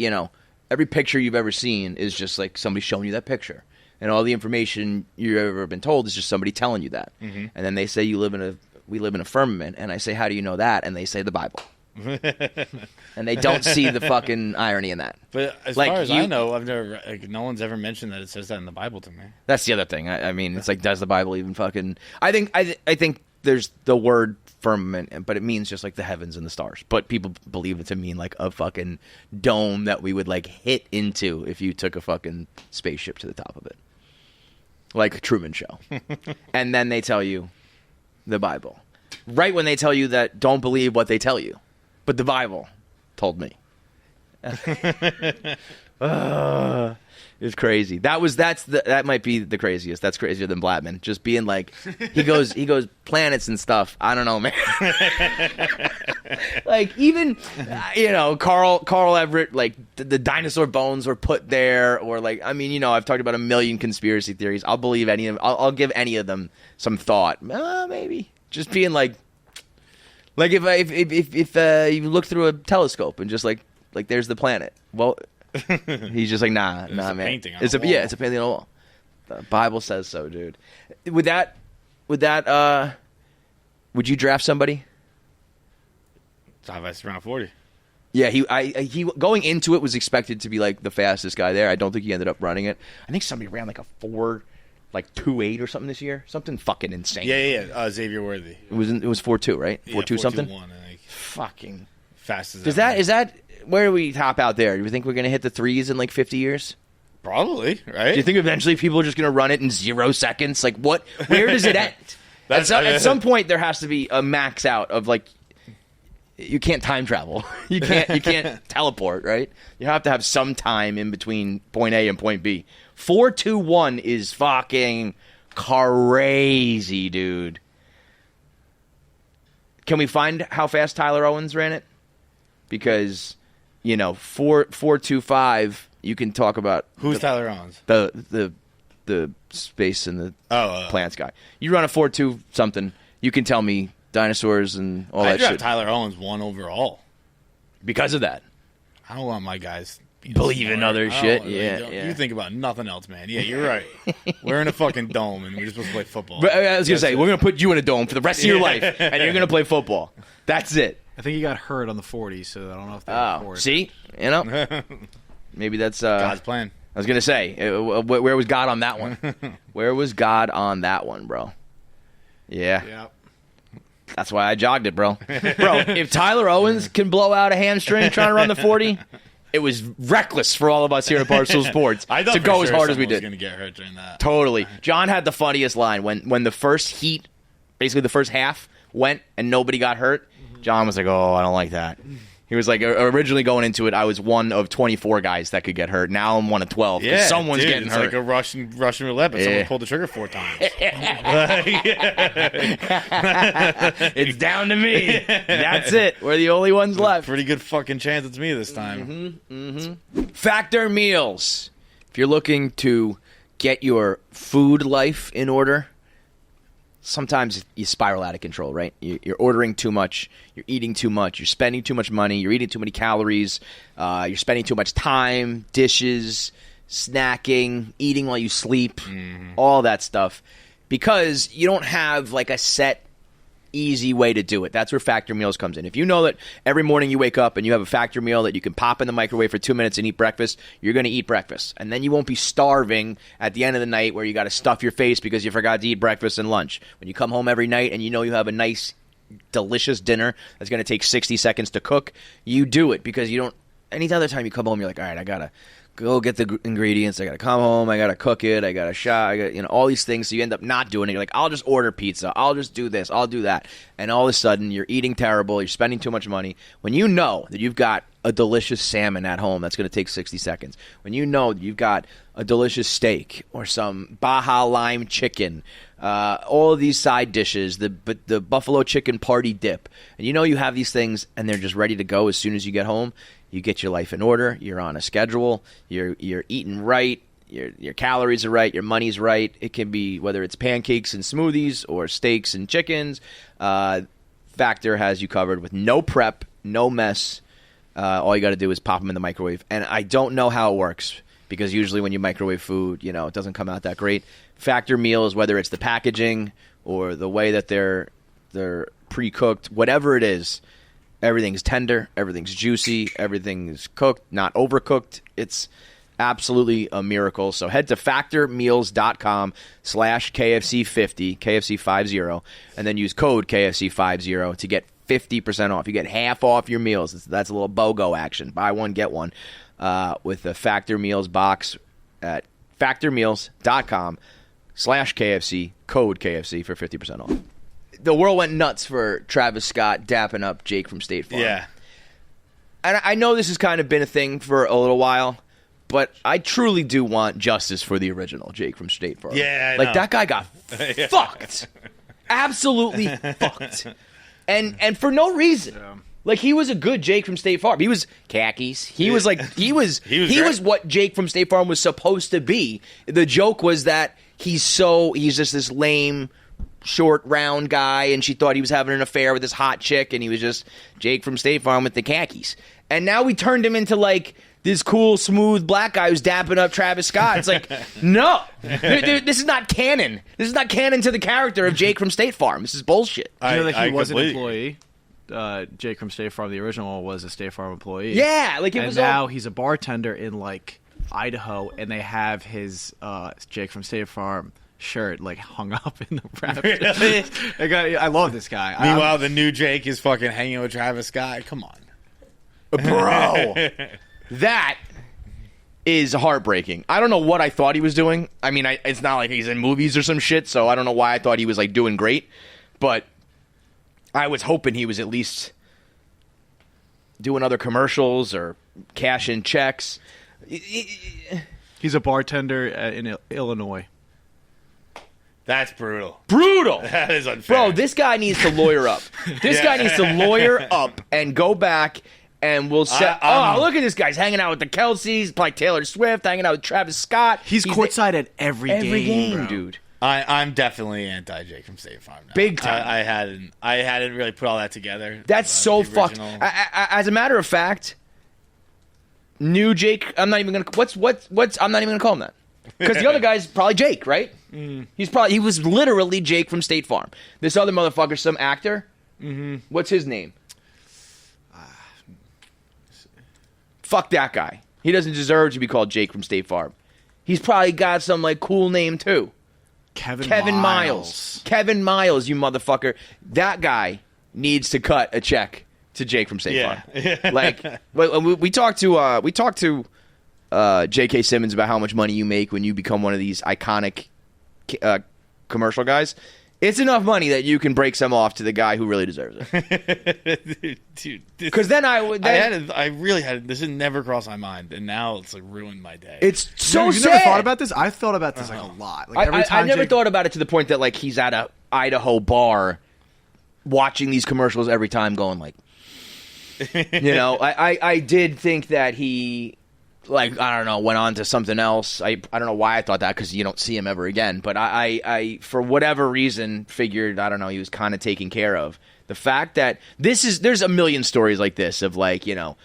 every picture you've ever seen is just like somebody showing you that picture. And all the information you've ever been told is just somebody telling you that. Mm-hmm. And then they say we live in a firmament. And I say, how do you know that? And they say the Bible. And they don't see the fucking irony in that. But as far as I know, I've never no one's ever mentioned that it says that in the Bible to me. That's the other thing. I mean, it's like, does the Bible even fucking? I think there's the word firmament, but it means just like the heavens and the stars. But people believe it to mean like a fucking dome that we would like hit into if you took a fucking spaceship to the top of it. Like a Truman Show. And then they tell you the Bible. Right when they tell you that don't believe what they tell you. But the Bible told me. It's crazy. That might be the craziest. That's crazier than Blattman. Just being like, he goes planets and stuff. I don't know, man. Like even, Carl Everett, like the dinosaur bones were put there, or like, I mean, I've talked about a million conspiracy theories. I'll believe any of them. I'll give any of them some thought. Maybe just being like if you look through a telescope and just like there's the planet. Well. He's just like, nah, man. Painting on it's a painting on the wall. The Bible says so, dude. Would you draft somebody? Top fastest around 40. Yeah, he going into it was expected to be like the fastest guy there. I don't think he ended up running it. I think somebody ran like a 4.28 or something this year. Something fucking insane. Yeah. Xavier Worthy. It was 4.2, right? 4.2 something. 4.21, I think. Fucking Fastest. Is that where do we top out there? Do we think we're gonna hit the threes in like 50 years? Probably, right? Do you think eventually people are just gonna run it in 0 seconds? Like what? Where does it end? At some point there has to be a max out of like. You can't time travel. You can't teleport, right? You have to have some time in between point A and point B. 4.21 is fucking crazy, dude. Can we find how fast Tyler Owens ran it? Because, 4.25, you can talk about who's Tyler Owens? The space and the plants guy. You run a 4.2 something, you can tell me dinosaurs and all that shit. Tyler Owens won overall. Because of that. I don't want my guys believe in other shit. Yeah. You think about nothing else, man. Yeah, you're right. We're in a fucking dome and we're just supposed to play football. But I was going to say, we're going to put you in a dome for the rest of your life and you're going to play football. That's it. I think he got hurt on the 40, so I don't know if they record. See? Maybe that's God's plan. I was going to say, where was God on that one? Where was God on that one, bro? Yeah. That's why I jogged it, bro. Bro, if Tyler Owens can blow out a hamstring trying to run the 40, it was reckless for all of us here at Barstool Sports to go as hard as we did. Going to get hurt during that. Totally. John had the funniest line when the first heat, basically the first half, went and nobody got hurt. John was like, "Oh, I don't like that." He was like, originally going into it, I was one of 24 guys that could get hurt. Now I'm one of 12. Yeah, someone's getting it's hurt. It's like a Russian roulette, but someone pulled the trigger 4 times. It's down to me. That's it. We're the only ones left. Pretty good fucking chance it's me this time. Factor Meals. If you're looking to get your food life in order, sometimes you spiral out of control, right? You're ordering too much, you're eating too much, you're spending too much money, you're eating too many calories, you're spending too much time, dishes, snacking, eating while you sleep, all that stuff, because you don't have like a set easy way to do it. That's where Factor Meals comes in. If you know that every morning you wake up and you have a Factor Meal that you can pop in the microwave for 2 minutes and eat breakfast, you're going to eat breakfast. And then you won't be starving at the end of the night where you got to stuff your face because you forgot to eat breakfast and lunch. When you come home every night and you know you have a nice, delicious dinner that's going to take 60 seconds to cook, you do it because you don't... Any other time you come home, you're like, all right, I got to go get the ingredients. I got to come home. I got to cook it. I got to shop. I got, all these things. So you end up not doing it. You're like, I'll just order pizza. I'll just do this. I'll do that. And all of a sudden, you're eating terrible. You're spending too much money. When you know that you've got a delicious salmon at home that's going to take 60 seconds. When you know that you've got a delicious steak or some Baja lime chicken, all of these side dishes, the buffalo chicken party dip, and you know you have these things and they're just ready to go as soon as you get home. You get your life in order. You're on a schedule. You're eating right. Your calories are right. Your money's right. It can be whether it's pancakes and smoothies or steaks and chickens. Factor has you covered with no prep, no mess. All you got to do is pop them in the microwave. And I don't know how it works because usually when you microwave food, it doesn't come out that great. Factor meals, whether it's the packaging or the way that they're pre-cooked, whatever it is, everything's tender, everything's juicy, everything's cooked, not overcooked. It's absolutely a miracle. So head to factormeals.com/KFC50, KFC50, and then use code KFC50 to get 50% off. You get half off your meals. That's a little BOGO action. Buy one, get one with the Factor Meals box at factormeals.com/KFC, code KFC for 50% off. The world went nuts for Travis Scott dapping up Jake from State Farm. Yeah. And I know this has kind of been a thing for a little while, but I truly do want justice for the original Jake from State Farm. Yeah, I like know. That guy got fucked. Absolutely fucked. And for no reason. Yeah. Like he was a good Jake from State Farm. He was khakis. He was what Jake from State Farm was supposed to be. The joke was that he's just this lame, short, round guy, and she thought he was having an affair with this hot chick, and he was just Jake from State Farm with the khakis. And now we turned him into like this cool, smooth black guy who's dapping up Travis Scott. It's like, no, this is not canon. This is not canon to the character of Jake from State Farm. This is bullshit. He was an employee. Jake from State Farm, the original, was a State Farm employee. Yeah, like it and was. Now he's a bartender in like Idaho, and they have his Jake from State Farm shirt like hung up in the rafters. Really? I love this guy. Meanwhile, the new Jake is fucking hanging with Travis Scott. Come on, bro. That is heartbreaking. I don't know what I thought he was doing. I mean, it's not like he's in movies or some shit, so I don't know why I thought he was like doing great. But I was hoping he was at least doing other commercials or cashing checks. He's a bartender in Illinois. That's brutal. Brutal. That is unfair. Bro, this guy needs to lawyer up. This guy needs to lawyer up and go back. And we'll say, look at this guy's hanging out with the Kelceys, probably Taylor Swift, hanging out with Travis Scott. He's courtside at every game, bro. Dude. I'm definitely anti Jake from State Farm now. Big time. I hadn't really put all that together. That's so fucked. As a matter of fact, new Jake. I'm not even gonna. I'm not even gonna call him that because the other guy's probably Jake, right? He was literally Jake from State Farm. This other motherfucker's some actor. What's his name? Fuck that guy. He doesn't deserve to be called Jake from State Farm. He's probably got some like cool name too. Kevin Miles. Kevin Miles, you motherfucker. That guy needs to cut a check to Jake from State Farm. Like we talked to J.K. Simmons about how much money you make when you become one of these iconic commercial guys. It's enough money that you can break some off to the guy who really deserves it. Dude, because then I really had this had never crossed my mind, and now it's like ruined my day. It's so you sad. Never thought about this? I thought about this like a lot. Like every time I never thought about it to the point that like he's at a Idaho bar watching these commercials every time, going like, you know, I did think that he. Like, I don't know, went on to something else. I don't know why I thought that because you don't see him ever again. But I, for whatever reason, figured, I don't know, he was kind of taken care of. The fact that there's a million stories like this of like, you know,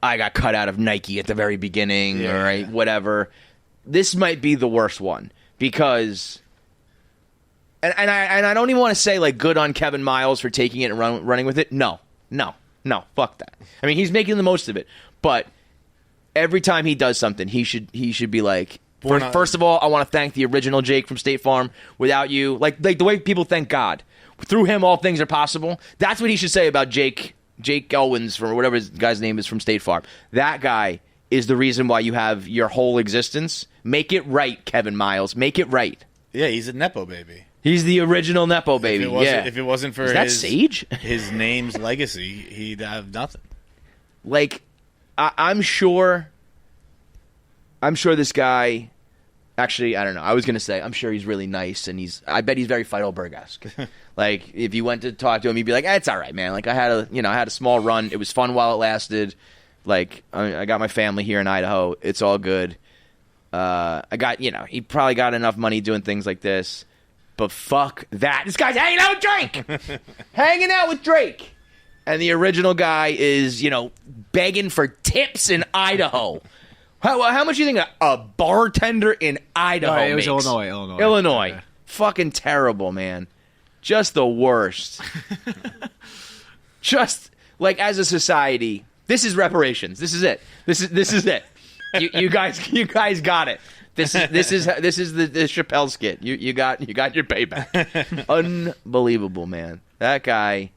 I got cut out of Nike at the very beginning or whatever. This might be the worst one because, and I don't even want to say like good on Kevin Miles for taking it and running with it. No, fuck that. I mean, he's making the most of it, but. Every time he does something, he should be like, first of all, I want to thank the original Jake from State Farm. Without you, like the way people thank God, through him all things are possible. That's what he should say about Jake Elwins, from whatever his guy's name is from State Farm. That guy is the reason why you have your whole existence. Make it right, Kevin Miles. Make it right. Yeah, he's a Nepo baby. He's the original Nepo baby. If it wasn't for Sage? his name's legacy, he'd have nothing. Like. I'm sure this guy. Actually, I don't know. I was gonna say I'm sure he's really nice, and I bet he's very Feitelberg-esque. Like if you went to talk to him, he'd be like, "It's all right, man. Like I had a small run. It was fun while it lasted. Like I got my family here in Idaho. It's all good. I got he probably got enough money doing things like this, but fuck that. This guy's hanging out with Drake, hanging out with Drake." And the original guy is, begging for tips in Idaho. How much do you think a bartender in Idaho makes? It was Illinois. Illinois. Yeah. Fucking terrible, man. Just the worst. Just, like, as a society, this is reparations. This is it. This is it. You guys got it. This is the Chappelle skit. You got your payback. Unbelievable, man. That guy...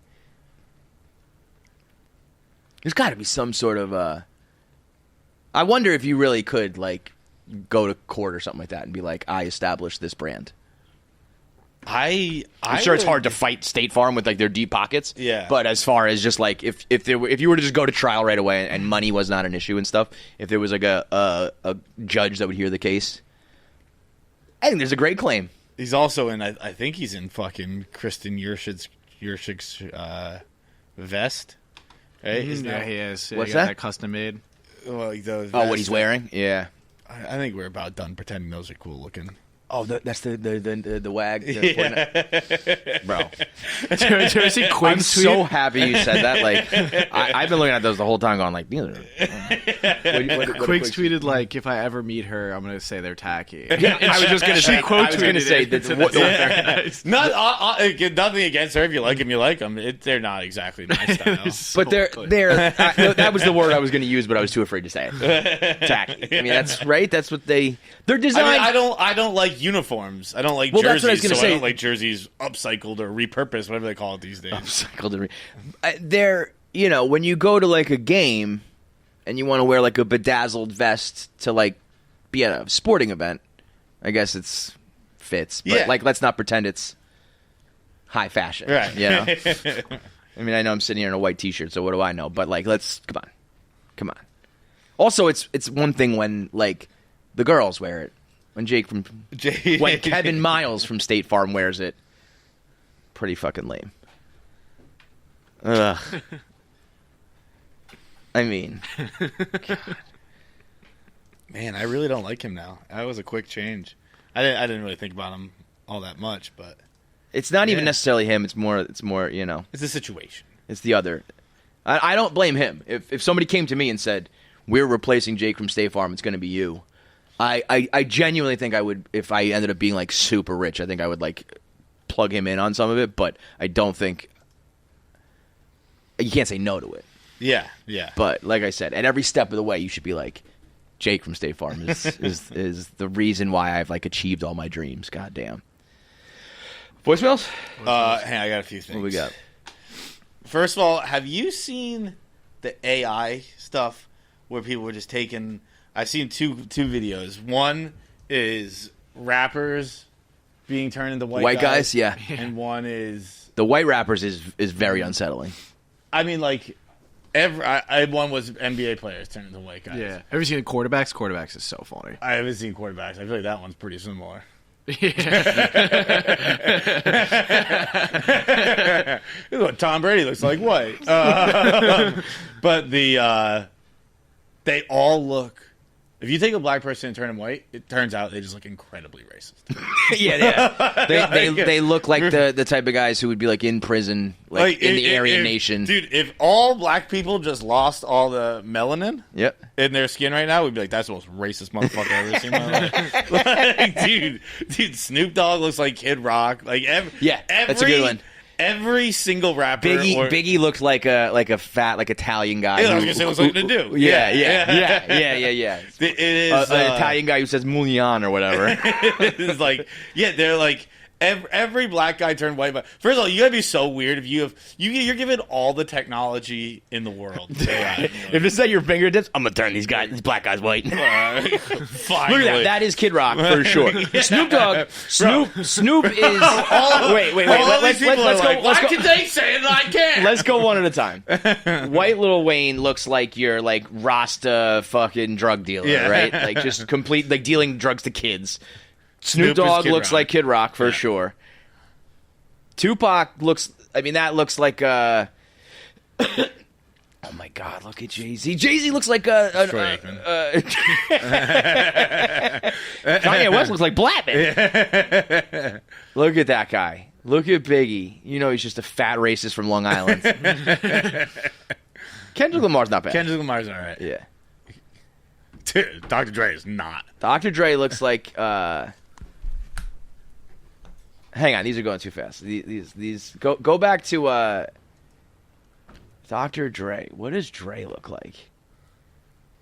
There's got to be some sort of I wonder if you really could like go to court or something like that and be like, I established this brand. I'm sure it's hard to fight State Farm with like their deep pockets. Yeah. But as far as just like if you were to just go to trial right away and money was not an issue and stuff, if there was like a judge that would hear the case, I think there's a great claim. He's also in. I think he's in fucking Kristen Yurchik's vest. Right? Yeah, he is. What's got that? Custom made. Well, what he's wearing? Yeah. I think we're about done pretending those are cool looking. Oh, that's the wag. Bro. Did you ever see Quinn's I'm tweet? so happy you said that. Like, I've been looking at those the whole time going, like, these are... Quigs tweeted, like, if I ever meet her, I'm going to say they're tacky. Yeah, I was just going to say... Nothing against her. If you like them, you like them. They're not exactly my style. But they're that was the word I was going to use, but I was too afraid to say it. Tacky. I mean, that's right. That's what they're designed. I don't like uniforms. I don't like jerseys. That's what I was going to say. I don't like jerseys upcycled or repurposed, whatever they call it these days. Upcycled and they're, when you go to like a game and you want to wear like a bedazzled vest to like be at a sporting event, I guess it's fits. But like, let's not pretend it's high fashion. Right. I mean, I know I'm sitting here in a white T-shirt, so what do I know? But like, come on. Also, it's one thing when like the girls wear it. When when Kevin Miles from State Farm wears it, pretty fucking lame. Ugh. I mean, God. Man, I really don't like him now. That was a quick change. I didn't really think about him all that much, but it's not even necessarily him. It's more. It's a situation. It's the other. I don't blame him. If somebody came to me and said, "We're replacing Jake from State Farm. It's going to be you." I genuinely think I would, if I ended up being like super rich, I think I would like plug him in on some of it, but I don't think you can't say no to it. Yeah. But like I said, at every step of the way, you should be like, Jake from State Farm is the reason why I've like achieved all my dreams. God damn. Voicemails? Hey, I got a few things. What we got? First of all, have you seen the AI stuff where people were just taking? I've seen two videos. One is rappers being turned into white guys, yeah. And one is the white rappers is very unsettling. I mean, like one was NBA players turned into white guys. Yeah. Have you seen Quarterbacks? Quarterbacks is so funny. I haven't seen Quarterbacks. I feel like that one's pretty similar. Yeah. Look, Tom Brady looks like white. But they all look. If you take a black person and turn them white, it turns out they just look incredibly racist. Yeah. They look like the type of guys who would be like in prison, like in the Aryan Nation. Dude, if all black people just lost all the melanin in their skin right now, we'd be like, that's the most racist motherfucker I've ever seen in my life. Like, dude, Snoop Dogg looks like Kid Rock. Like that's a good one. Every single rapper, Biggie looked like a fat Italian guy. Yeah, I was gonna say, what's something to do? Yeah. It is an Italian guy who says "Mulian" or whatever. It's like, they're like every black guy turned white. But first of all, you gotta be so weird if you're given all the technology in the world. If it's at your fingertips, I'm gonna turn these black guys white. Look at that. That is Kid Rock for sure. Snoop Dogg. Snoop is. Wait. Let's go. Why can they say that I can't? Let's go one at a time. White Lil Wayne looks like your like Rasta fucking drug dealer, right? Like just complete like dealing drugs to kids. Snoop Dogg looks like Kid Rock for sure. Tupac looks. I mean, that looks like. Oh my God! Look at Jay-Z. Jay-Z looks like Kanye West looks like Blattman. Look at that guy. Look at Biggie. You know he's just a fat racist from Long Island. Kendrick Lamar's not bad. Kendrick Lamar's all right. Yeah. Dr. Dre is not. Dr. Dre looks like. Hang on, these are going too fast. These go back to Dr. Dre. What does Dre look like?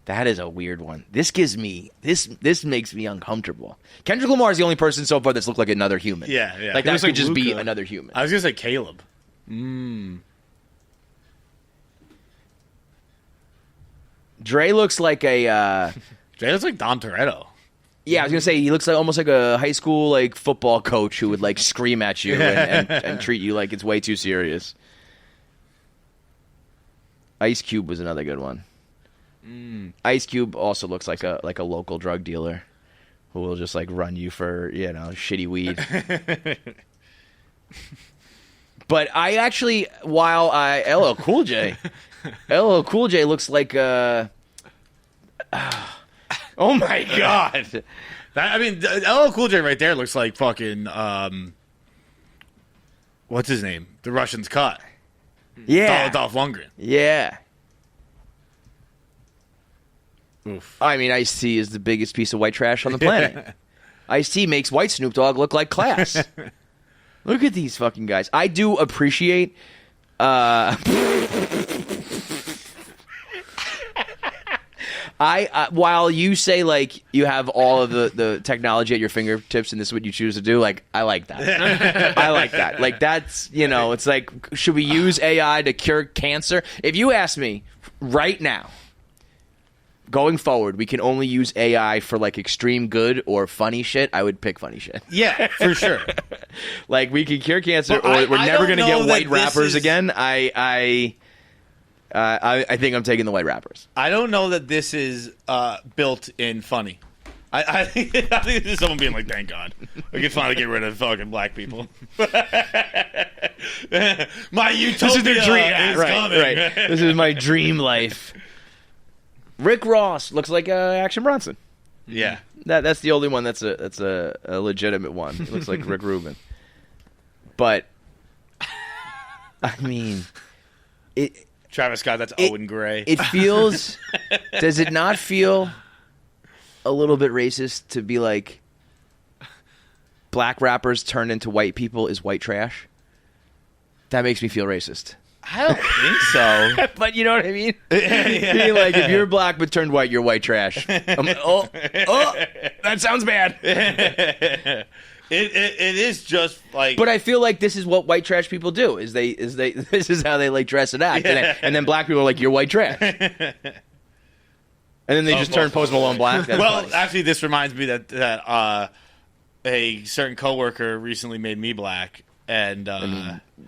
That is a weird one. This makes me uncomfortable. Kendrick Lamar is the only person so far that's looked like another human. Yeah. Like that could just be another human. I was gonna say Caleb. Dre looks like Dre looks like Dom Toretto. Yeah, I was gonna say he looks like almost like a high school like football coach who would like scream at you and treat you like it's way too serious. Ice Cube was another good one. Ice Cube also looks like a local drug dealer who will just like run you for shitty weed. But I actually, LL Cool J looks like oh my God. LL Cool J right there looks like fucking what's his name? The Russian's cut. Yeah, Dolph Lundgren. Yeah. Oof. I mean, Ice-T is the biggest piece of white trash on the planet. Ice-T makes white Snoop Dogg look like class. Look at these fucking guys. I do appreciate. While you say like you have all of the technology at your fingertips and this is what you choose to do, like I like that. I like that. Like that's it's like, should we use AI to cure cancer? If you ask me right now, going forward, we can only use AI for like extreme good or funny shit. I would pick funny shit. Yeah, for sure. Like we can cure cancer, or we're never going to get white rappers again. I think I'm taking the white rappers. I don't know that this is built in funny. I think this is someone being like, thank God. We can finally get rid of fucking black people. My utopia this is their dream. is Right, coming. right. This is my dream life. Rick Ross looks like Action Bronson. Yeah. That's the only one that's a legitimate one. It looks like Rick Rubin. But, I mean, Travis Scott, that's Owen Gray. It feels... Does it not feel a little bit racist to be like, black rappers turned into white people is white trash? That makes me feel racist. I don't think so. But you know what I mean? Being like, if you're black but turned white, you're white trash. Oh, that sounds bad. It is just like... But I feel like this is what white trash people do. Is this is how they like dress and act. Yeah. And then black people are like, you're white trash. And then they just turn Post Malone black. That's well, funny. actually, this reminds me that a certain coworker recently made me black. And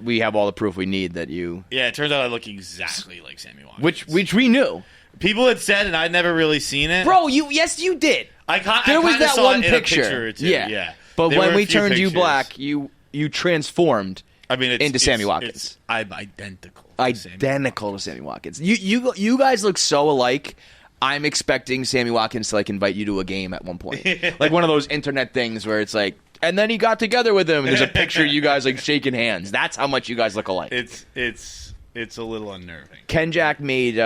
we have all the proof we need that you... Yeah, it turns out I look exactly like Sammy Watkins. Which we knew. People had said, and I'd never really seen it. Bro, yes, you did. There was that saw one it in picture. A picture or two. Yeah. But There when were a we few turned you pictures. black, you transformed into Sammy Watkins. I'm identical. Identical to Sammy Watkins. You guys look so alike. I'm expecting Sammy Watkins to like invite you to a game at one point. Like one of those internet things where it's like, and then he got together with him and there's a picture of you guys like shaking hands. That's how much you guys look alike. It's a little unnerving. Ken Jack made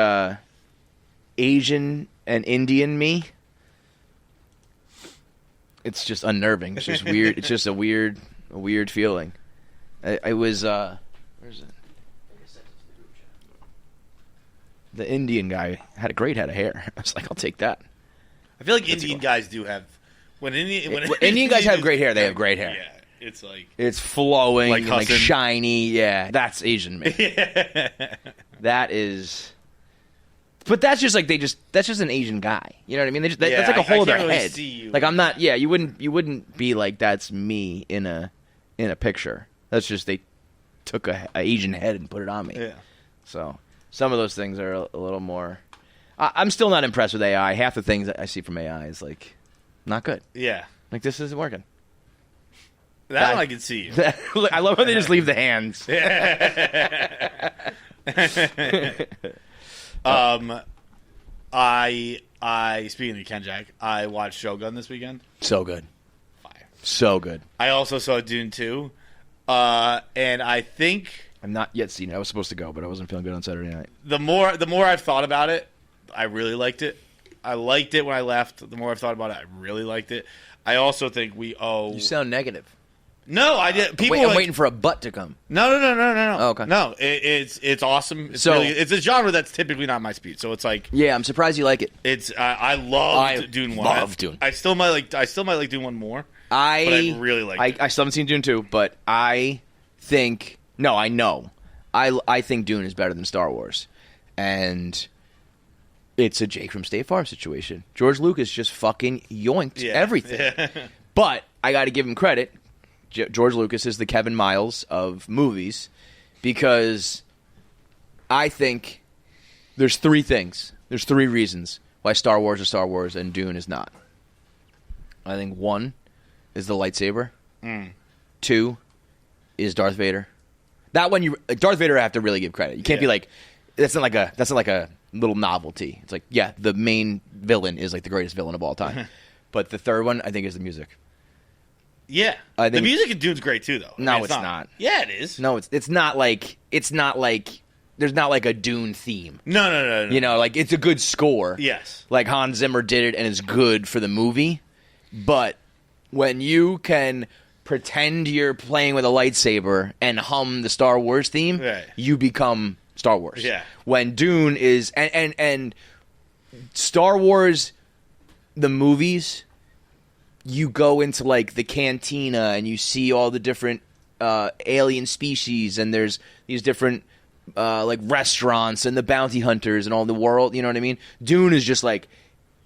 Asian and Indian me. It's just unnerving. It's just weird. It's just a weird feeling. I was where's it? The Indian guy had a great head of hair. I was like, I'll take that. I feel like Indian guys do have when Indian guys have great hair. They have great hair. Yeah, it's like it's flowing like and like shiny. Yeah, that's Asian man. That is. But that's just like that's just an Asian guy. You know what I mean? That's like a whole other really head. Like I'm not. Yeah, you wouldn't be like that's me in a picture. That's just they took a Asian head and put it on me. Yeah. So some of those things are a little more. I'm still not impressed with AI. Half the things that I see from AI is like not good. Yeah. Like this isn't working. That one I can see. Look, I love how they just leave the hands. I speaking of Ken Jack, I watched Shogun this weekend. So good. Fire. So good. I also saw Dune 2. And I think I've not yet seen it. I was supposed to go, but I wasn't feeling good on Saturday night. the more I've thought about it, I really liked it. I liked it when I left. The more I've thought about it, I really liked it. I also think we owe. You sound negative. No, I did. People, I'm waiting for a butt to come. No. Oh, okay. No, it's awesome. It's So- it's a genre that's typically not my speed. So it's like Yeah, I'm surprised you like it. it's. I loved Dune 1. love Dune. I still might like Dune 1 more. But I really liked it. I still haven't seen Dune 2, but I think I know. I think Dune is better than Star Wars, and it's a Jake from State Farm situation. George Lucas just fucking yoinked everything. Yeah. But I got to give him credit. George Lucas is the Kevin Miles of movies because I think there's three things. There's three reasons why Star Wars is Star Wars and Dune is not. I think one is the lightsaber. Two is Darth Vader. That one, Darth Vader, I have to really give credit. You can't be like, that's not like a little novelty. It's like, yeah, the main villain is like the greatest villain of all time. But the third one, I think, is the music. Yeah, I think the music in Dune's great too, though. No, it's not. Yeah, it is. No, it's not like there's not like a Dune theme. No. You know, like it's a good score. Yes, like Hans Zimmer did it, and it's good for the movie. But when you can pretend you're playing with a lightsaber and hum the Star Wars theme, right. You become Star Wars. Yeah. When Dune is and Star Wars, the movies. You go into like the cantina and you see all the different alien species, and there's these different like restaurants and the bounty hunters and all the world. You know what I mean? Dune is just like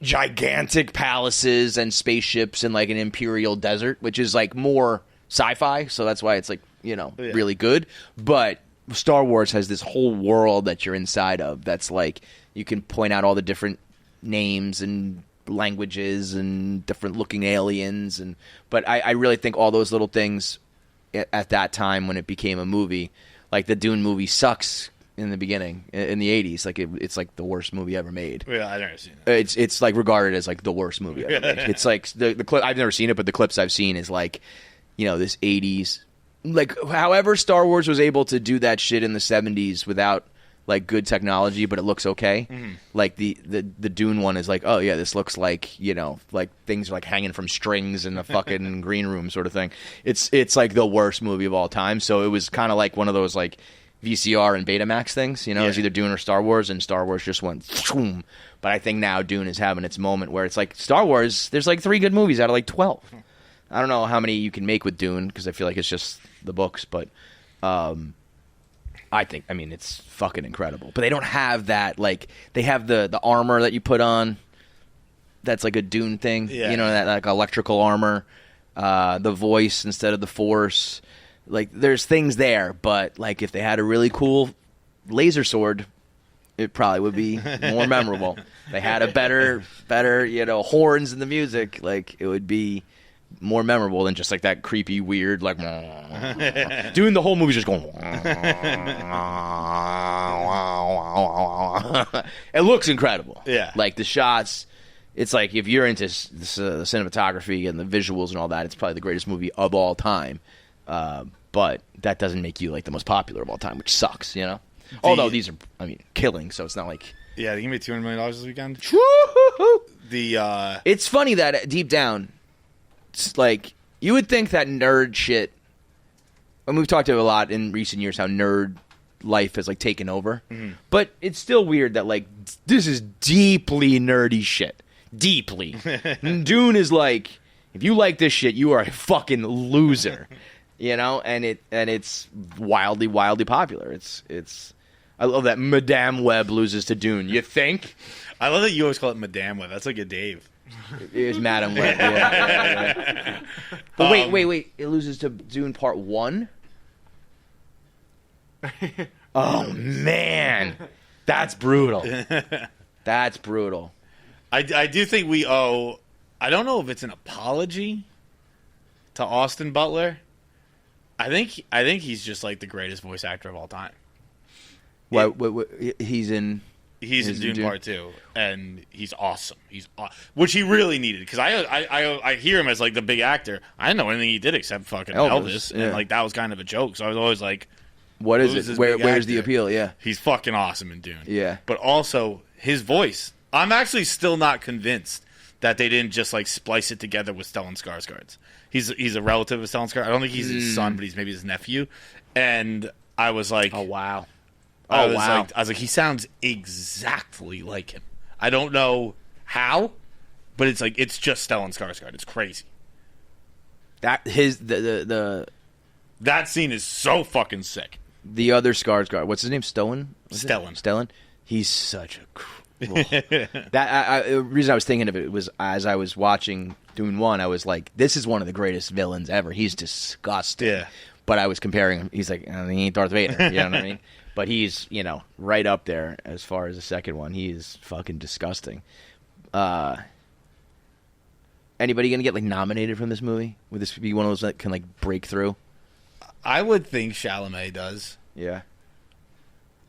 gigantic palaces and spaceships and like an imperial desert, which is like more sci-fi. So that's why it's like really good. But Star Wars has this whole world that you're inside of. That's like you can point out all the different names and languages and different looking aliens, but I really think all those little things at that time when it became a movie, like the Dune movie sucks in the beginning in the 80s, like it's like the worst movie ever made. Yeah, I've never seen it. It's like regarded as like the worst movie ever made. It's like the clip, I've never seen it, but the clips I've seen is like this 80s, like however Star Wars was able to do that shit in the 70s without like good technology, but it looks okay. Mm-hmm. Like the Dune one is like, oh yeah, this looks like like things are like hanging from strings in the fucking green room sort of thing. It's like the worst movie of all time. So it was kind of like one of those like VCR and Betamax things. It was either Dune or Star Wars, and Star Wars just went boom. But I think now Dune is having its moment where it's like Star Wars. There's like 3 good movies out of like 12. I don't know how many you can make with Dune because I feel like it's just the books, but. I mean, it's fucking incredible. But they don't have that, like, they have the armor that you put on. That's like a Dune thing. Yeah. That like electrical armor. The voice instead of the Force. Like, there's things there. But, like, if they had a really cool laser sword, it probably would be more memorable. They had a better, horns in the music. Like, it would be more memorable than just like that creepy, weird, like doing the whole movie just going. It looks incredible. Yeah, like the shots. It's like if you're into the cinematography and the visuals and all that, it's probably the greatest movie of all time. But that doesn't make you like the most popular of all time, which sucks, Although these are, killing, so it's not like. Yeah, they gave me $200 million this weekend. It's funny that deep down. It's like you would think that nerd shit, and we've talked about a lot in recent years how nerd life has like taken over, but it's still weird that like this is deeply nerdy shit. Deeply, Dune is like if you like this shit, you are a fucking loser, and it's wildly popular. It's I love that Madame Web loses to Dune. You think? I love that you always call it Madame Web. That's like a Dave. It is Madam Web. Yeah. But wait. It loses to Dune Part 1? Oh, man. That's brutal. That's brutal. I do think we owe... I don't know if it's an apology to Austin Butler. I think he's just like the greatest voice actor of all time. What he's in... He's in Dune Part 2, and he's awesome. Which he really needed, because I hear him as like the big actor. I didn't know anything he did except fucking Elvis, and like that was kind of a joke. So I was always like, "What is it? Where's the appeal?" Yeah, he's fucking awesome in Dune. Yeah, but also his voice. I'm actually still not convinced that they didn't just like splice it together with Stellan Skarsgård. He's a relative of Stellan Skarsgård. I don't think he's his son, but he's maybe his nephew. And I was like, "Oh wow." I was like, he sounds exactly like him. I don't know how, but it's like it's just Stellan Skarsgård. It's crazy. That scene is so fucking sick. The other Skarsgård, what's his name? Stellan. Stellan. He's such a. The reason I was thinking of it was as I was watching Dune 1, I was like, this is one of the greatest villains ever. He's disgusting. Yeah. But I was comparing him. He's like, he ain't Darth Vader. You know what I mean? But he's, right up there as far as the second one. He is fucking disgusting. Anybody going to get, like, nominated from this movie? Would this be one of those that can, like, break through? I would think Chalamet does. Yeah.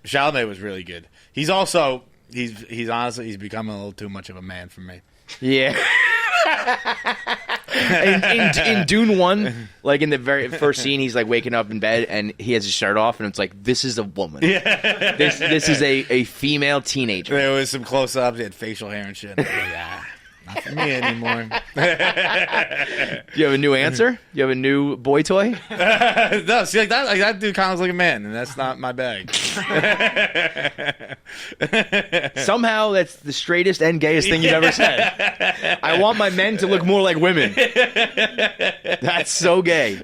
Chalamet was really good. He's also, he's honestly, he's become a little too much of a man for me. Yeah. in Dune 1, like in the very first scene, he's like waking up in bed and he has his shirt off, and it's like, this is a woman. Yeah. This is a female teenager. There was some close-ups. He had facial hair and shit. Not for me anymore. Do you have a new answer? You have a new boy toy? No, see, like that dude kind of looks like a man, and that's not my bag. Somehow, that's the straightest and gayest thing you've ever said. I want my men to look more like women. That's so gay.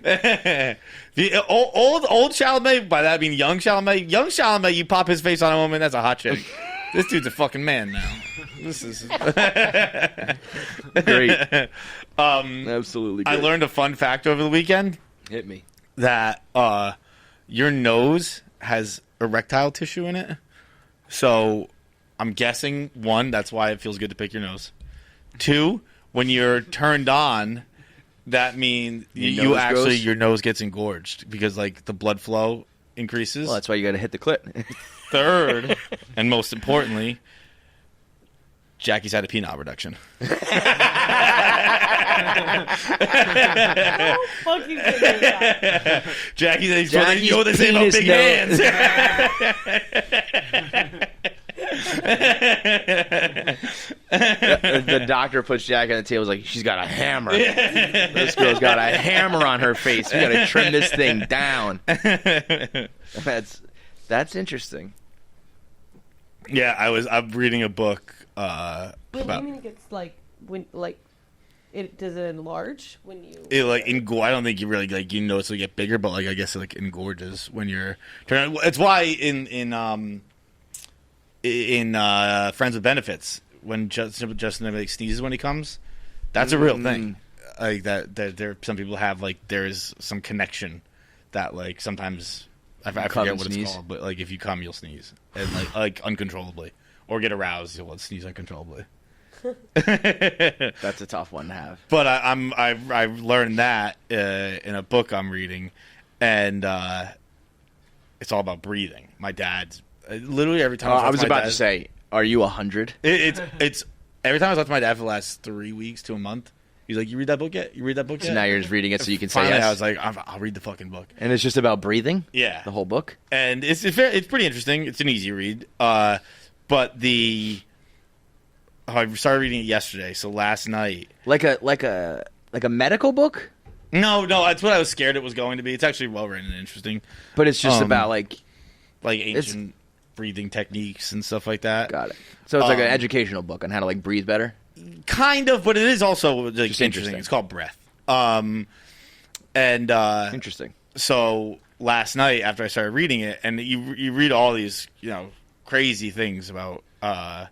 The old Chalamet, by that I mean young Chalamet. Young Chalamet, you pop his face on a woman, that's a hot chick. This dude's a fucking man now. This is great. Absolutely great. I learned a fun fact over the weekend. Hit me. That your nose has erectile tissue in it. So I'm guessing, 1, that's why it feels good to pick your nose. 2, when you're turned on, that means your nose gets engorged because like the blood flow increases. Well, that's why you got to hit the clit. 3rd, and most importantly, Jackie's had a penile reduction. How fucking good is that? Jackie's you know they say about big hands. The doctor puts Jackie on the table. Like, she's got a hammer. This girl's got a hammer on her face. We got to trim this thing down. That's interesting. Yeah, I'm reading a book. But do you mean it gets like when does it enlarge when you? It like I don't think you really like you notice it get bigger, but like I guess it like engorges when you're turning. It's why in Friends with Benefits when Justin Timberlake sneezes when he comes, that's a real thing. Like that there some people have like there is some connection that like sometimes. I forget what it's called, but like if you come, you'll sneeze and like uncontrollably, or get aroused, you'll sneeze uncontrollably. That's a tough one to have. But I learned that in a book I'm reading, and it's all about breathing. My dad's literally every time. I was about to say, are you 100? It's every time I talk to my dad for the last 3 weeks to a month. He's like, you read that book yet? You read that book yet? So now you're just reading it so you can say Finally, yes. I was like, I'll read the fucking book. And it's just about breathing? Yeah. The whole book? And it's pretty interesting. It's an easy read. But I started reading it yesterday, so last night. Like a medical book? No, that's what I was scared it was going to be. It's actually well written and interesting. But it's just about like ancient breathing techniques and stuff like that. Got it. So it's like an educational book on how to like breathe better? Kind of, but it is also like, just interesting. It's called Breath. Interesting. So last night after I started reading it, and you read all these crazy things about the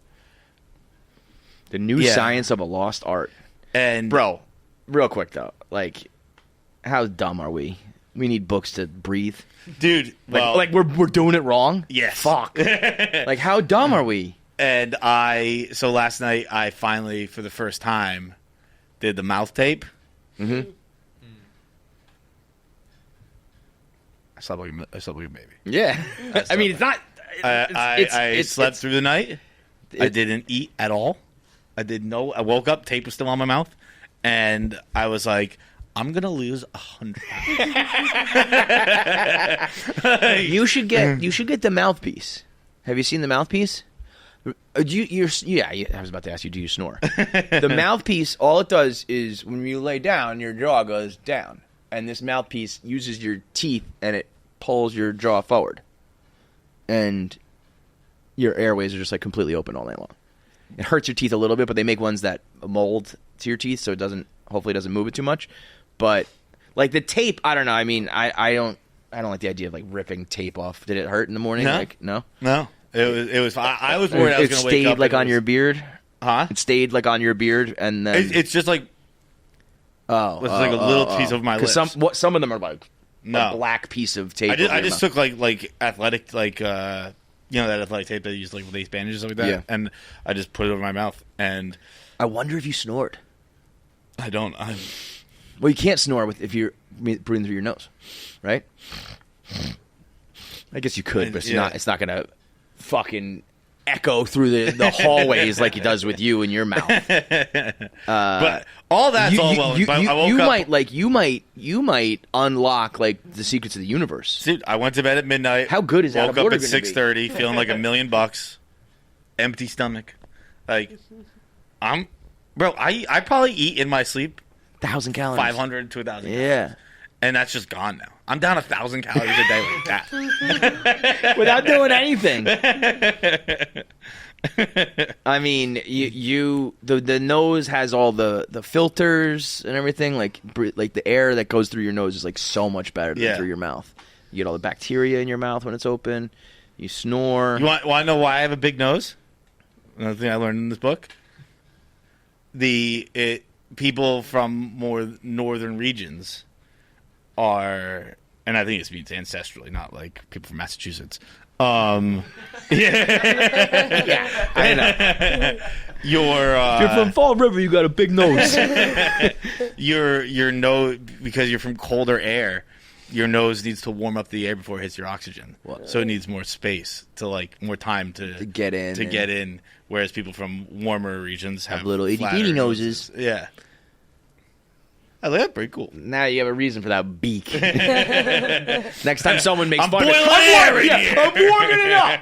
new science of a lost art. And bro, real quick though, like how dumb are we? We need books to breathe, dude. Like we're doing it wrong. Yes. Fuck. Like how dumb are we? And so last night I finally, for the first time, did the mouth tape. Mm-hmm. I slept like a baby. Yeah. I mean, it's not. I slept through the night. I didn't eat at all. I woke up, tape was still on my mouth, and I was like, I'm gonna lose 100 pounds. You should get the mouthpiece. Have you seen the mouthpiece? I was about to ask you, do you snore? The mouthpiece, all it does is when you lay down, your jaw goes down. And this mouthpiece uses your teeth and it pulls your jaw forward. And your airways are just like completely open all night long. It hurts your teeth a little bit, but they make ones that mold to your teeth so it hopefully doesn't move it too much. But like the tape, I don't know. I mean, I don't like the idea of like ripping tape off. Did it hurt in the morning? No. Like, no? No. It was. I was worried I was going to wake up. It stayed like on your beard, huh? It stayed like on your beard, and then it's just like it's like a little piece of my lips. Some of them are like a black piece of tape. I just took like athletic that athletic tape that you use like lace bandages like that, and I just put it over my mouth. And I wonder if you snored. I don't. Well, you can't snore if you're breathing through your nose, right? I guess you could, but it's not going to fucking echo through the hallways like it does with you in your mouth. But all that's all well. I woke up. You might unlock like the secrets of the universe. Dude, I went to bed at midnight. How good is that? Woke up at 6:30, feeling like $1 million, empty stomach. Like, I probably eat in my sleep 1,000 calories, 500 to 1,000. Yeah, and that's just gone now. I'm down 1,000 calories a day like that without doing anything. I mean, the nose has all the filters and everything. Like the air that goes through your nose is like so much better than through your mouth. You get all the bacteria in your mouth when it's open. You snore. You want to know why I have a big nose? Another thing I learned in this book. People from more northern regions are, and I think it means ancestrally, not like people from Massachusetts. Yeah, I know. You're from Fall River. You got a big nose. your nose, because you're from colder air. Your nose needs to warm up the air before it hits your oxygen, so it needs more space more time to get in. Whereas people from warmer regions have little itty bitty noses. Yeah. I think that's pretty cool. Now you have a reason for that beak. Next time someone makes fun of it, I'm warming it up.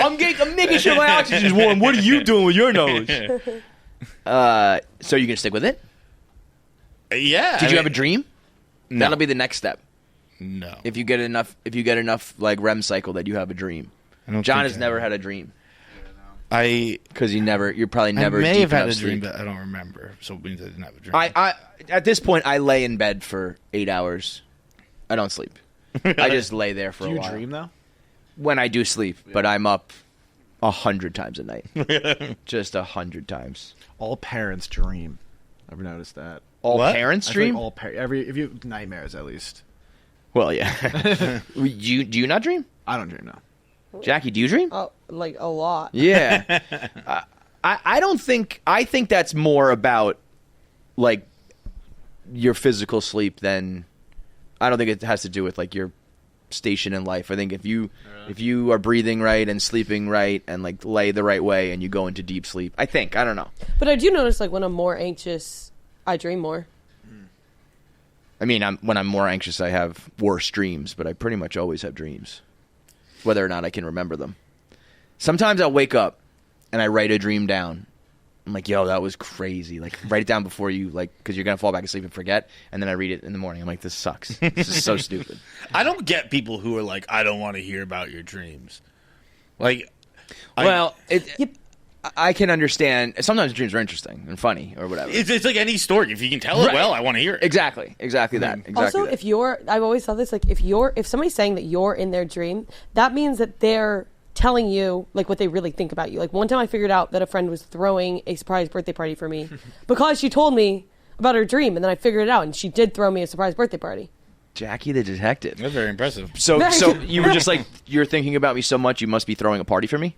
I'm making sure my oxygen's warm. What are you doing with your nose? So you gonna stick with it? Yeah. Did you have a dream? No. That'll be the next step. No. If you get enough like REM cycle that you have a dream. John has never had a dream. Because you're probably never. I may have had a dream, but I don't remember. So it means I didn't have a dream. I at this point I lay in bed for 8 hours. I don't sleep. I just lay there for a while. Do you dream though? When I do sleep, but I'm up 100 times a night. Just 100 times. All parents dream. Ever noticed that? All parents dream? Like if you nightmares at least. Well, yeah. Do you not dream? I don't dream, no. Jackie, do you dream? Like a lot. Yeah. I don't think. I think that's more about like your physical sleep than. I don't think it has to do with like your station in life. I think if you are breathing right and sleeping right and like lay the right way and you go into deep sleep, I don't know. But I do notice like when I'm more anxious, I dream more. I mean, when I'm more anxious, I have worse dreams, but I pretty much always have dreams, whether or not I can remember them. Sometimes I'll wake up and I write a dream down. I'm like, yo, that was crazy. Like, write it down before you, like, because you're going to fall back asleep and forget. And then I read it in the morning. I'm like, this sucks. This is so stupid. I don't get people who are like, I don't want to hear about your dreams. Like, I can understand. Sometimes dreams are interesting and funny or whatever. It's like any story. If you can tell it well, I want to hear it. Exactly that. Also, I've always thought this, like, if somebody's saying that you're in their dream, that means that they're telling you like what they really think about you. Like one time I figured out that a friend was throwing a surprise birthday party for me because she told me about her dream, and then I figured it out, and she did throw me a surprise birthday party. Jackie the detective. That's very impressive. So you were just like, you're thinking about me so much, you must be throwing a party for me?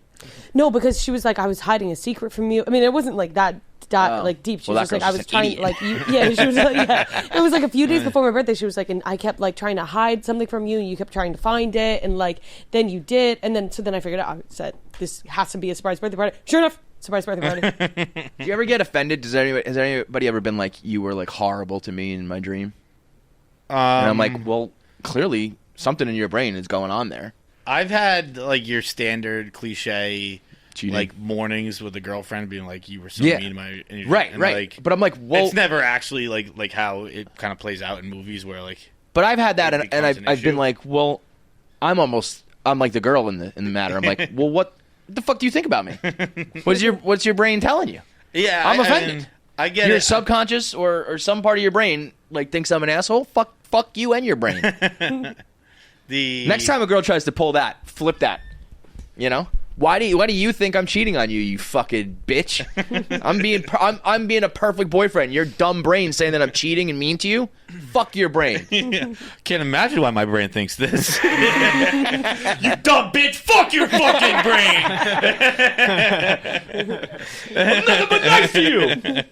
No, because she was like, I was hiding a secret from you. I mean, it wasn't like that like deep. She was just like, I was trying, like, she was like, yeah. It was like a few days before my birthday. She was like, and I kept like trying to hide something from you, and you kept trying to find it, and like, then you did, and then I figured out. I said, this has to be a surprise birthday party. Sure enough, surprise birthday party. Do you ever get offended? Has anybody ever been like, you were like horrible to me in my dream? And I'm like, well, clearly something in your brain is going on there. I've had like your standard cliche. Cheating. Like mornings with a girlfriend being like, you were so mean to my right. Like, but I'm like, well, it's never actually like how it kind of plays out in movies where like. But I've had that, and I've been like, well, I'm like the girl in the matter. I'm like, well, what the fuck do you think about me? What's your brain telling you? Yeah, I'm offended. I get your it. Subconscious or some part of your brain like thinks I'm an asshole. Fuck you and your brain. Next time a girl tries to pull that, flip that. You know. Why do you think I'm cheating on you, you fucking bitch? I'm being a perfect boyfriend. Your dumb brain saying that I'm cheating and mean to you? Fuck your brain. Yeah. Can't imagine why my brain thinks this. You dumb bitch! Fuck your fucking brain! I'm nothing but nice to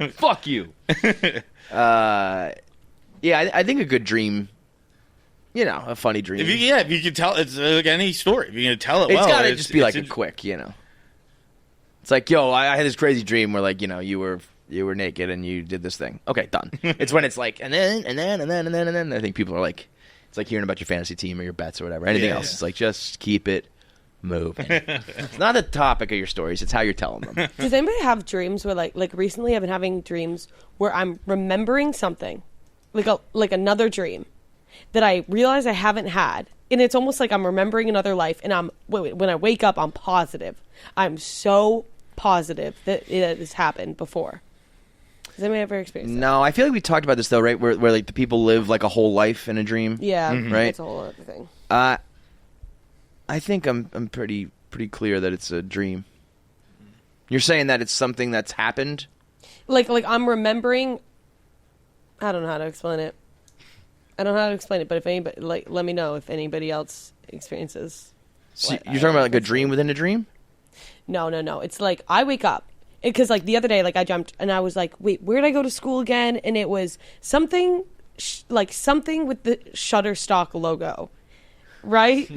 you. Fuck you. Yeah, I think a good dream a funny dream. If you can tell, it's like any story. If you can tell it, it's gotta just be like a quick, It's like, yo, I had this crazy dream where like, you were naked and you did this thing. Okay, done. It's when it's like, and then. I think people are like, it's like hearing about your fantasy team or your bets or whatever. Anything else, it's like just keep it moving. It's not the topic of your stories; it's how you're telling them. Does anybody have dreams where like recently I've been having dreams where I'm remembering something, like another dream that I realize I haven't had, and it's almost like I'm remembering another life, and when I wake up, I'm positive. I'm so positive that it has happened before. Has anybody ever experienced that? No, I feel like we talked about this though, right? Where like the people live like a whole life in a dream. Yeah, right. It's a whole other thing. I think I'm pretty clear that it's a dream. You're saying that it's something that's happened? Like I'm remembering. I don't know how to explain it. But if anybody, let me know if anybody else experiences. So you're talking about like a dream within a dream? No. It's like I wake up. Because, like, the other day, like, I jumped, and I was like, wait, where did I go to school again? And it was something with the Shutterstock logo. Right?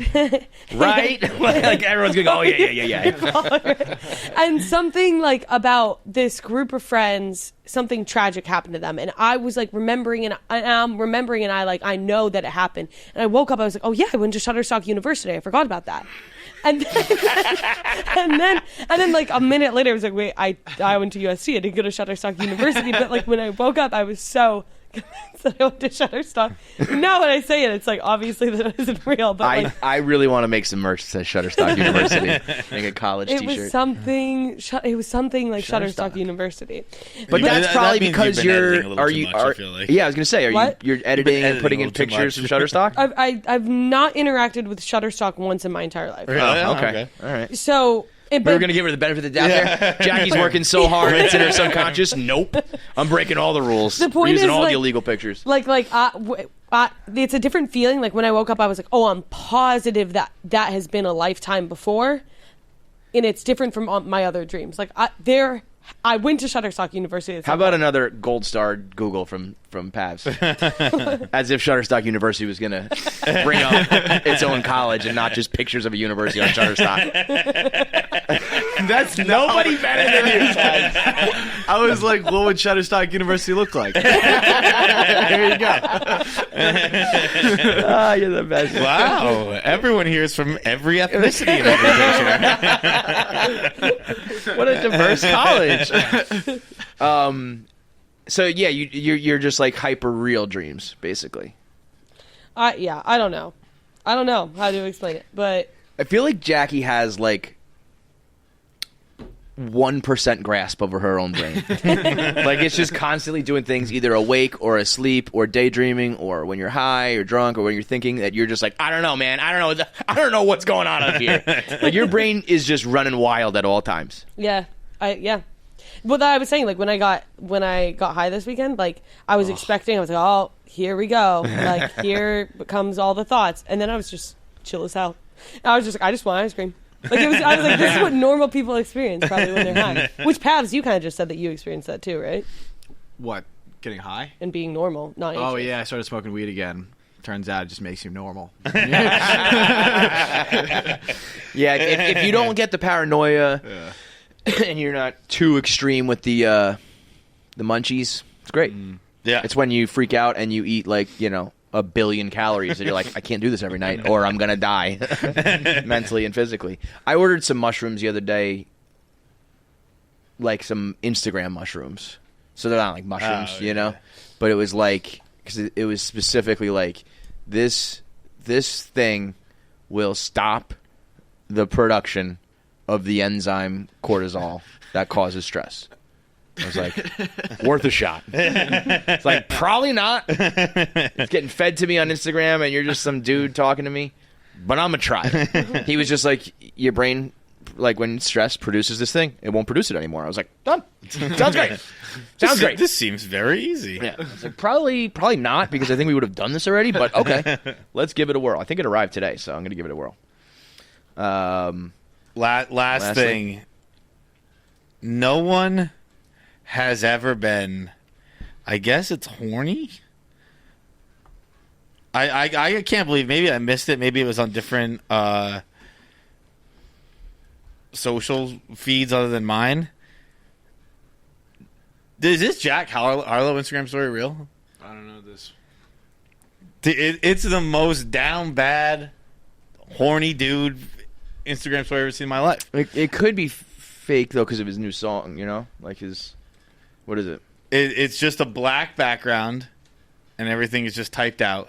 Right? Like, everyone's going to go, oh, yeah. And something, like, about this group of friends, something tragic happened to them. And I was, like, remembering, and I know that it happened. And I woke up, I was like, oh, yeah, I went to Shutterstock University. I forgot about that. And then like a minute later, I was like, wait, I went to USC. I didn't go to Shutterstock University. But like when I woke up, I was so convinced that I went to Shutterstock. Now when I say it, it's like obviously that isn't real. But I really want to make some merch that says Shutterstock University. Make a college T-shirt. It was something like Shutterstock University. But that's probably because I feel like. Yeah, I was gonna say, you're editing and putting in pictures from Shutterstock? I've not interacted with Shutterstock once in my entire life. Really? Okay. All right. So. We were going to give her the benefit of the doubt there. Jackie's working so hard, it's in her subconscious. Nope. I'm breaking all the rules. The point using is, all like, the illegal pictures. It's a different feeling. Like, when I woke up, I was like, oh, I'm positive that has been a lifetime before. And it's different from my other dreams. Like, I went to Shutterstock University. How about another gold star Google from Pavs? As if Shutterstock University was going to bring up its own college and not just pictures of a university on Shutterstock. That's nobody better than you. I was like, what would Shutterstock University look like? There you go. You're the best. Wow. Everyone here is from every ethnicity in every picture. What a diverse college. So yeah, you're just like hyper real dreams, basically. I don't know how to explain it, but I feel like Jackie has like 1% grasp over her own brain. Like it's just constantly doing things either awake or asleep or daydreaming or when you're high or drunk or when you're thinking that you're just like, I don't know, man. I don't know what's going on up here. Like your brain is just running wild at all times. Yeah. Well, I was saying, like, when I got high this weekend, like, I was expecting, I was like, oh, here we go. Like, here comes all the thoughts. And then I was just chill as hell. And I was just like, I just want ice cream. Like, I was like, this is what normal people experience probably when they're high. Which, Pavs, you kind of just said that you experienced that too, right? What? Getting high? And being normal, not anxious. Oh, yeah, I started smoking weed again. Turns out it just makes you normal. Yeah, if you don't get the paranoia... Yeah. And you're not too extreme with the munchies. It's great. Yeah. It's when you freak out and you eat like, 1 billion calories and you're like, I can't do this every night or I'm going to die mentally and physically. I ordered some mushrooms the other day, like some Instagram mushrooms. So they're not like mushrooms, yeah. But it was like, because it was specifically like, this thing will stop the production of the enzyme cortisol that causes stress. I was like, worth a shot. It's like, probably not. It's getting fed to me on Instagram and you're just some dude talking to me, but I'm going to try it. He was just like, your brain, like when stress produces this thing, it won't produce it anymore. I was like, done. Sounds great. Sounds great. This seems very easy. Yeah. I was like, probably not because I think we would have done this already, but okay. Let's give it a whirl. I think it arrived today, so I'm going to give it a whirl. Last thing. No one has ever been, I guess it's horny, I can't believe. Maybe I missed it. Maybe it was on different social feeds other than mine. Is this Jack Harlow Instagram story real? I don't know this. It's the most down bad, horny dude Instagram story I've ever seen in my life. It could be fake though because of his new song. You know, like his. What is it? It's just a black background, and everything is just typed out.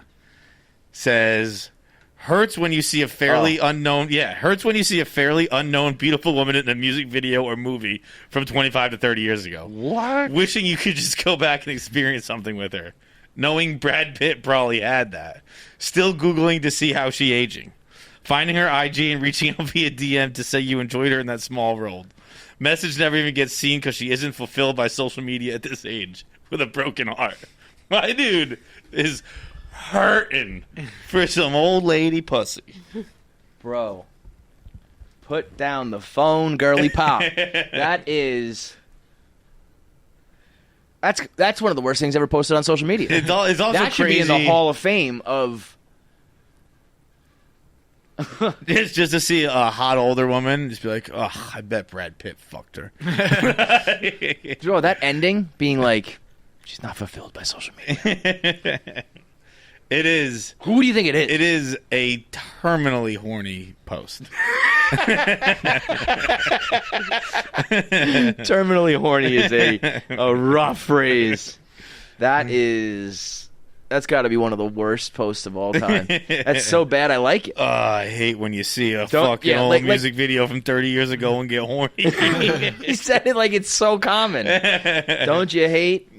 Says, hurts when you see a fairly unknown. Yeah, hurts when you see a fairly unknown beautiful woman in a music video or movie from 25 to 30 years ago. What? Wishing you could just go back and experience something with her. Knowing Brad Pitt probably had that. Still Googling to see how she aging. Finding her IG and reaching out via DM to say you enjoyed her in that small role. Message never even gets seen because she isn't fulfilled by social media at this age with a broken heart. My dude is hurting for some old lady pussy. Bro, put down the phone, girly pop. That's one of the worst things ever posted on social media. It's also that should crazy. be in the Hall of Fame of. It's just to see a hot older woman just be like, oh, I bet Brad Pitt fucked her. Bro, that ending being like, she's not fulfilled by social media. It is. Who do you think it is? It is a terminally horny post. Terminally horny is a rough phrase. That's got to be one of the worst posts of all time. That's so bad, I like it. I hate when you see a fucking old music video from 30 years ago and get horny. He said it like it's so common. Don't you hate?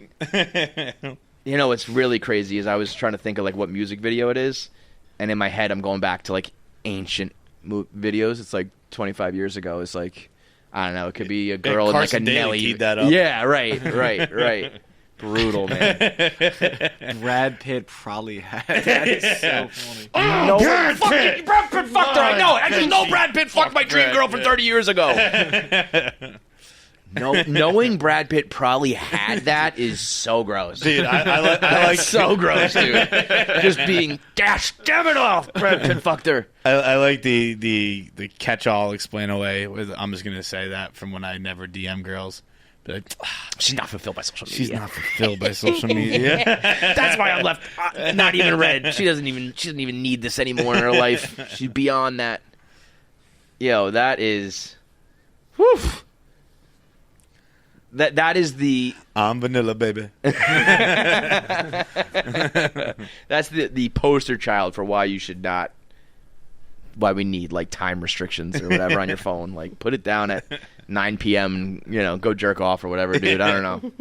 You know what's really crazy is I was trying to think of like what music video it is, and in my head I'm going back to like ancient videos. It's like 25 years ago. It's like, I don't know, it could be a girl in like a Nelly. Keyed that up. Yeah, right. Brutal, man. Brad Pitt probably had that. Is so funny. Oh, no, Brad Pitt fucked her. I know. I just know Brad Pitt fucked my dream girl from 30 years ago. No, knowing Brad Pitt probably had that is so gross. Dude, I like so gross, dude. Just being, gosh, damn it off, Brad Pitt fucked her. I like the catch-all explain away. I'm just going to say that from when I never DM girls. Like, she's not fulfilled by social media. She's not fulfilled by social media. That's why I'm left not even read. She doesn't even need this anymore in her life. She's beyond that. Yo, that is, whew. That is the. I'm vanilla, baby. That's the poster child for why you should not. Why we need like time restrictions or whatever on your phone. Like put it down at 9 p.m. and, go jerk off or whatever, dude. I don't know.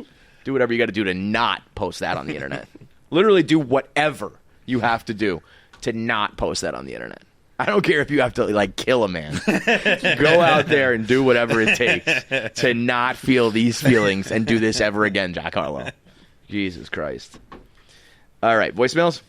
Do whatever you got to do to not post that on the internet. Literally do whatever you have to do to not post that on the internet. I don't care if you have to like kill a man. Go out there and do whatever it takes to not feel these feelings and do this ever again, Jack Harlow. Jesus Christ. All right, voicemails?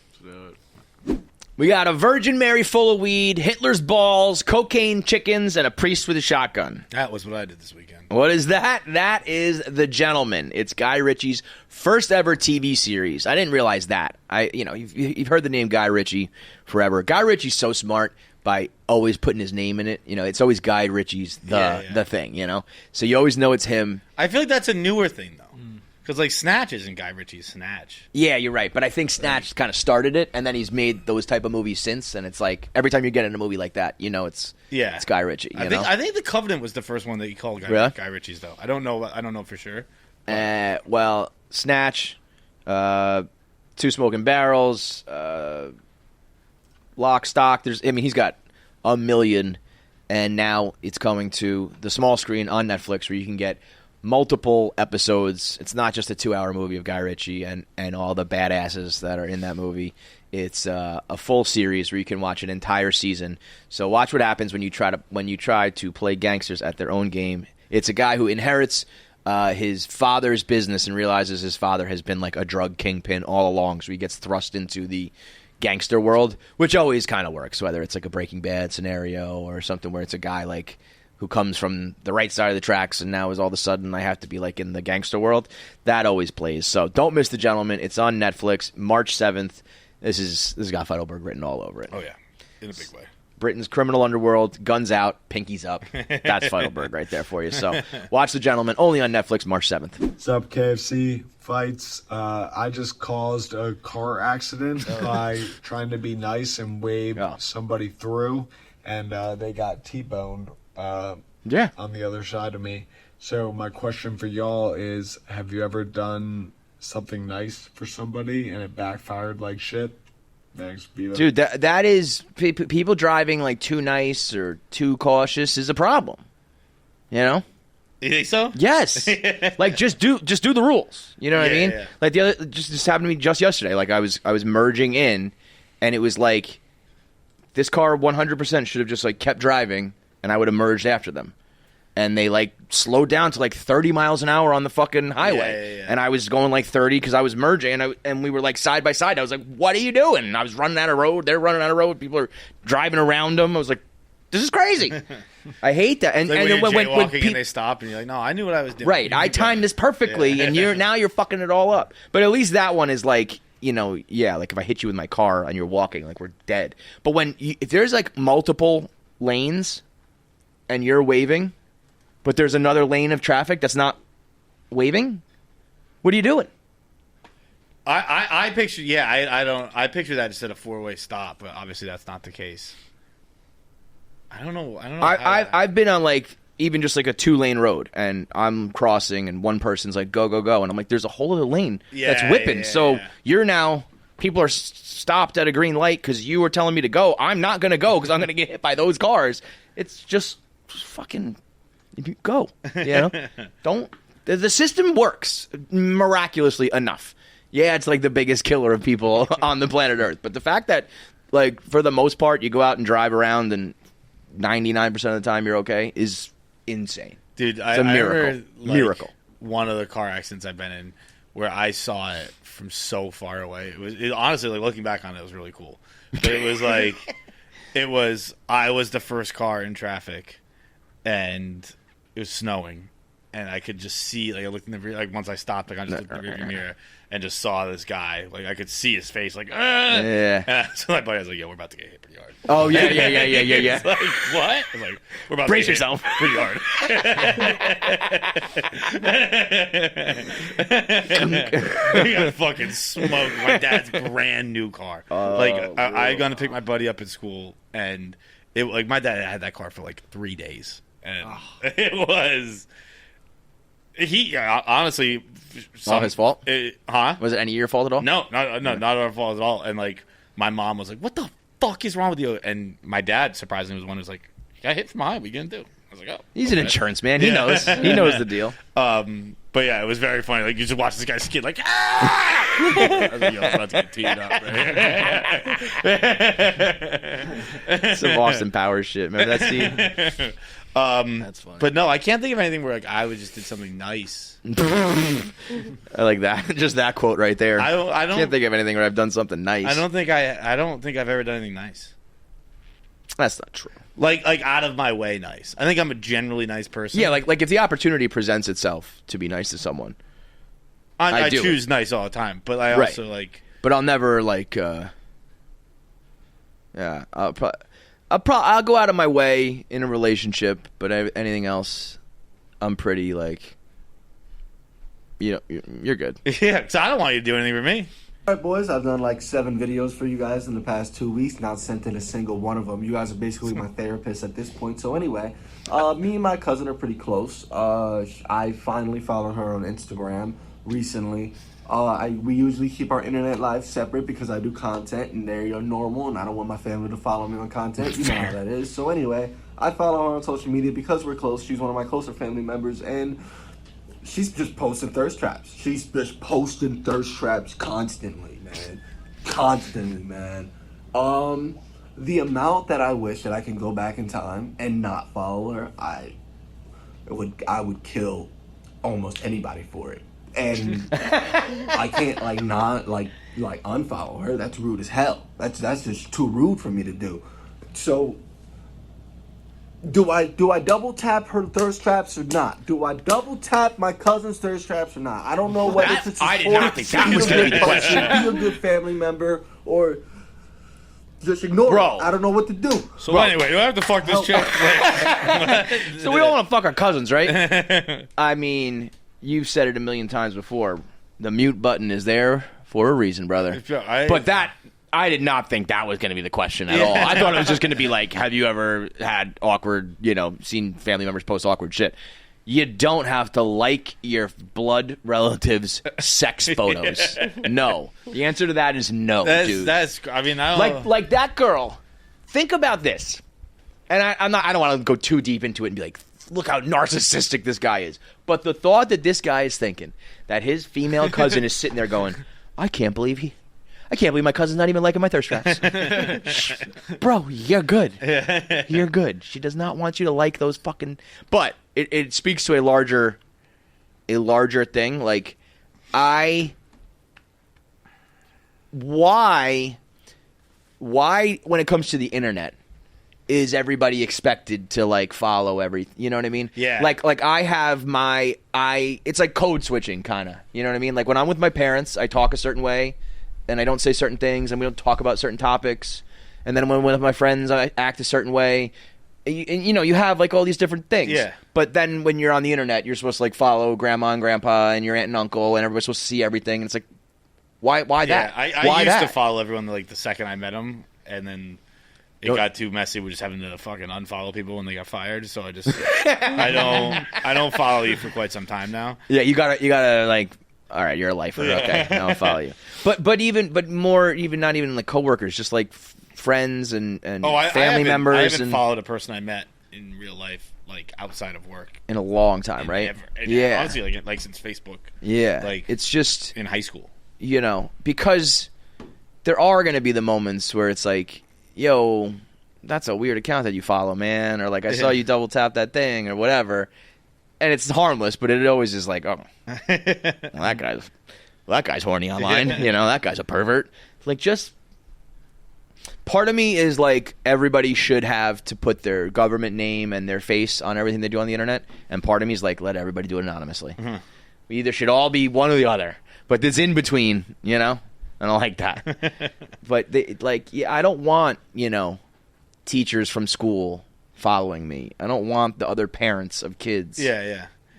We got a Virgin Mary full of weed, Hitler's balls, cocaine chickens, and a priest with a shotgun. That was what I did this weekend. What is that? That is The Gentleman. It's Guy Ritchie's first ever TV series. I didn't realize that. You've heard the name Guy Ritchie forever. Guy Ritchie's so smart by always putting his name in it. It's always Guy Ritchie's the thing, So you always know it's him. I feel like that's a newer thing, though. Because, like, Snatch isn't Guy Ritchie's Snatch. Yeah, you're right. But I think Snatch kind of started it, and then he's made those type of movies since. And it's like, every time you get in a movie like that, it's Guy Ritchie. I think The Covenant was the first one that you called Guy Ritchie's, though. I don't know for sure. Well, Snatch, Two Smoking Barrels, Lock, Stock. He's got a million, and now it's coming to the small screen on Netflix where you can get multiple episodes. It's not just a 2-hour movie of Guy Ritchie and all the badasses that are in that movie. It's a full series where you can watch an entire season. So watch what happens when you try to play gangsters at their own game. It's a guy who inherits his father's business and realizes his father has been like a drug kingpin all along. So he gets thrust into the gangster world, which always kind of works, whether it's like a Breaking Bad scenario or something where it's a guy like who comes from the right side of the tracks and now is all of a sudden I have to be like in the gangster world. That always plays. So don't miss The Gentleman. It's on Netflix, March 7th. This has got Feitelberg written all over it. Oh yeah, in a big way. Britain's criminal underworld, guns out, pinkies up. That's Feitelberg right there for you. So watch The Gentleman, only on Netflix, March 7th. What's up, KFC Fights? I just caused a car accident by trying to be nice and wave somebody through, and they got T-boned on the other side of me. So my question for y'all is, have you ever done something nice for somebody and it backfired like shit? Thanks, dude, that is people driving like too nice or too cautious is a problem. You know? You think so? Yes. Like just do the rules. You know what I mean? Yeah. Like the other just happened to me just yesterday. Like I was merging in, and it was like this car 100% should have just like kept driving, and I would have merged after them. And they like slowed down to like 30 miles an hour on the fucking highway. And I was going like 30 because I was merging, and we were like side by side. I was like, what are you doing? And I was running out of road. They're running out of road. People are driving around them. I was like, this is crazy. I hate that. And, like and when then when and they stop and you're like, no, I knew what I was doing. Right. I timed this perfectly, and you're fucking it all up. But at least that one is like, you know, like if I hit you with my car and you're walking, like we're dead. But if there's like multiple lanes and you're waving, but there's another lane of traffic that's not waving, what are you doing? I picture I picture that instead of four-way stop, but obviously that's not the case. I don't know. I've been on like even just like a 2-lane road, and I'm crossing, and one person's like go, and I'm like, there's a whole other lane that's whipping. So you're now people are stopped at a green light because you were telling me to go. I'm not gonna go because I'm gonna get hit by those cars. It's just fucking. Go, you know. Don't. The system works miraculously enough. Yeah, it's like the biggest killer of people on the planet Earth. But the fact that, like, for the most part, you go out and drive around and 99% of the time you're okay is insane. Dude, it's a miracle. I remember, like, miracle. One of the car accidents I've been in where I saw it from so far away. It honestly, like, looking back on it, was really cool. But it was like, I was the first car in traffic, and it was snowing, and I could just see, like, I looked in the rear, like, once I stopped, like, I just looked in the rearview mirror and just saw this guy, like, I could see his face, like, and so my buddy was like, yo, we're about to get hit pretty hard. Oh, yeah. It's like, what? I was like, we're about brace to get yourself hit pretty hard. He got fucking smoked. My dad's brand new car. I gone to pick my buddy up at school, and it, like, my dad had that car for like 3 days. And it was honestly all his fault. Was it any of your fault at all? No, not our fault at all. And like my mom was like, "What the fuck is wrong with you?" And my dad surprisingly was one who's like, "You got hit from behind. What are you gonna do?" I was like, "Oh, he's an insurance man. He knows. He knows the deal." But yeah, it was very funny. Like you just watch this guy skid, like, ah! I was like, yo, I'm about to get teed up. Right? Some Austin Powers shit. Remember that scene? That's funny. But no, I can't think of anything where like I just did something nice. I like that. Just that quote right there. I can't think of anything where I've done something nice. I don't think I've ever done anything nice. That's not true. Like out of my way nice. I think I'm a generally nice person. Yeah, like if the opportunity presents itself to be nice to someone, I choose nice all the time. But I also like. But I'll never like. I'll go out of my way in a relationship, but anything else, I'm pretty like. You know, you're good. Yeah, because I don't want you to do anything for me. All right, boys, I've done like 7 videos for you guys in the past 2 weeks, not sent in a single one of them. You guys are basically my therapists at this point. So anyway, me and my cousin are pretty close. I finally followed her on Instagram recently. We usually keep our internet lives separate because I do content and they're normal, and I don't want my family to follow me on content. You know how that is. So anyway, I follow her on social media because we're close. She's one of my closer family members, and she's just posting thirst traps. She's just posting thirst traps constantly, man. Constantly, man. The amount that I wish that I can go back in time and not follow her, I would kill almost anybody for it. And I can't not unfollow her. That's rude as hell. That's just too rude for me to do. So Do I double tap her thirst traps or not? Do I double tap my cousin's thirst traps or not? I don't know whether it's I did not think that was going to be the question. Be a good family member or just ignore Bro. it. I don't know what to do. So anyway, do I have to fuck this chick? So we don't want to fuck our cousins, right? I mean, you've said it a million times before. The mute button is there for a reason, brother. But that... I did not think that was going to be the question at all. I thought it was just going to be like, have you ever had awkward, seen family members post awkward shit? You don't have to like your blood relatives' sex photos. No. The answer to that is no, dude. I don't like that girl. Think about this. And I don't want to go too deep into it and be like, look how narcissistic this guy is. But the thought that this guy is thinking that his female cousin is sitting there going, I can't believe my cousin's not even liking my thirst traps. Bro, you're good. You're good. She does not want you to like those fucking... But it speaks to a larger thing. Like, why, when it comes to the internet, is everybody expected to, like, follow everything? You know what I mean? Yeah. Like I have it's like code switching, kind of. You know what I mean? Like, when I'm with my parents, I talk a certain way, and I don't say certain things, and we don't talk about certain topics. And then when I'm with my friends, I act a certain way. And, you have, like, all these different things. Yeah. But then when you're on the internet, you're supposed to, like, follow grandma and grandpa and your aunt and uncle, and everybody's supposed to see everything. And it's like, why that? I used to follow everyone, like, the second I met them, and then it got too messy with just having to fucking unfollow people when they got fired. So I just, I don't follow you for quite some time now. Yeah, you gotta, like... All right, you're a lifer. Okay, now I'll follow you. But more, not even like coworkers, just like friends and family members. I haven't followed a person I met in real life, like outside of work, in a long time, right? Yeah, honestly, like since Facebook. Yeah, like it's just in high school. Because there are going to be the moments where it's like, yo, that's a weird account that you follow, man, or like I saw you double tap that thing or whatever. And it's harmless, but it always is like, oh, well, that guy's horny online. That guy's a pervert. Like, just part of me is like, everybody should have to put their government name and their face on everything they do on the internet. And part of me is like, let everybody do it anonymously. Mm-hmm. We either should all be one or the other, but it's in between, I don't like that. But I don't want, teachers from school following me. I don't want the other parents of kids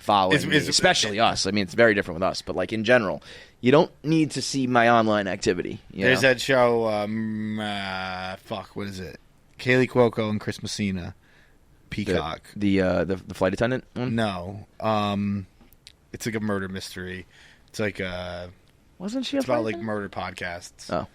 following me, especially us. I mean, it's very different with us, but like in general, you don't need to see my online activity. There's that show, what is it? Kaylee Cuoco and Chris Messina, Peacock. The flight attendant one? No. It's like a murder mystery. It's like wasn't she? It's about like murder podcasts. Oh.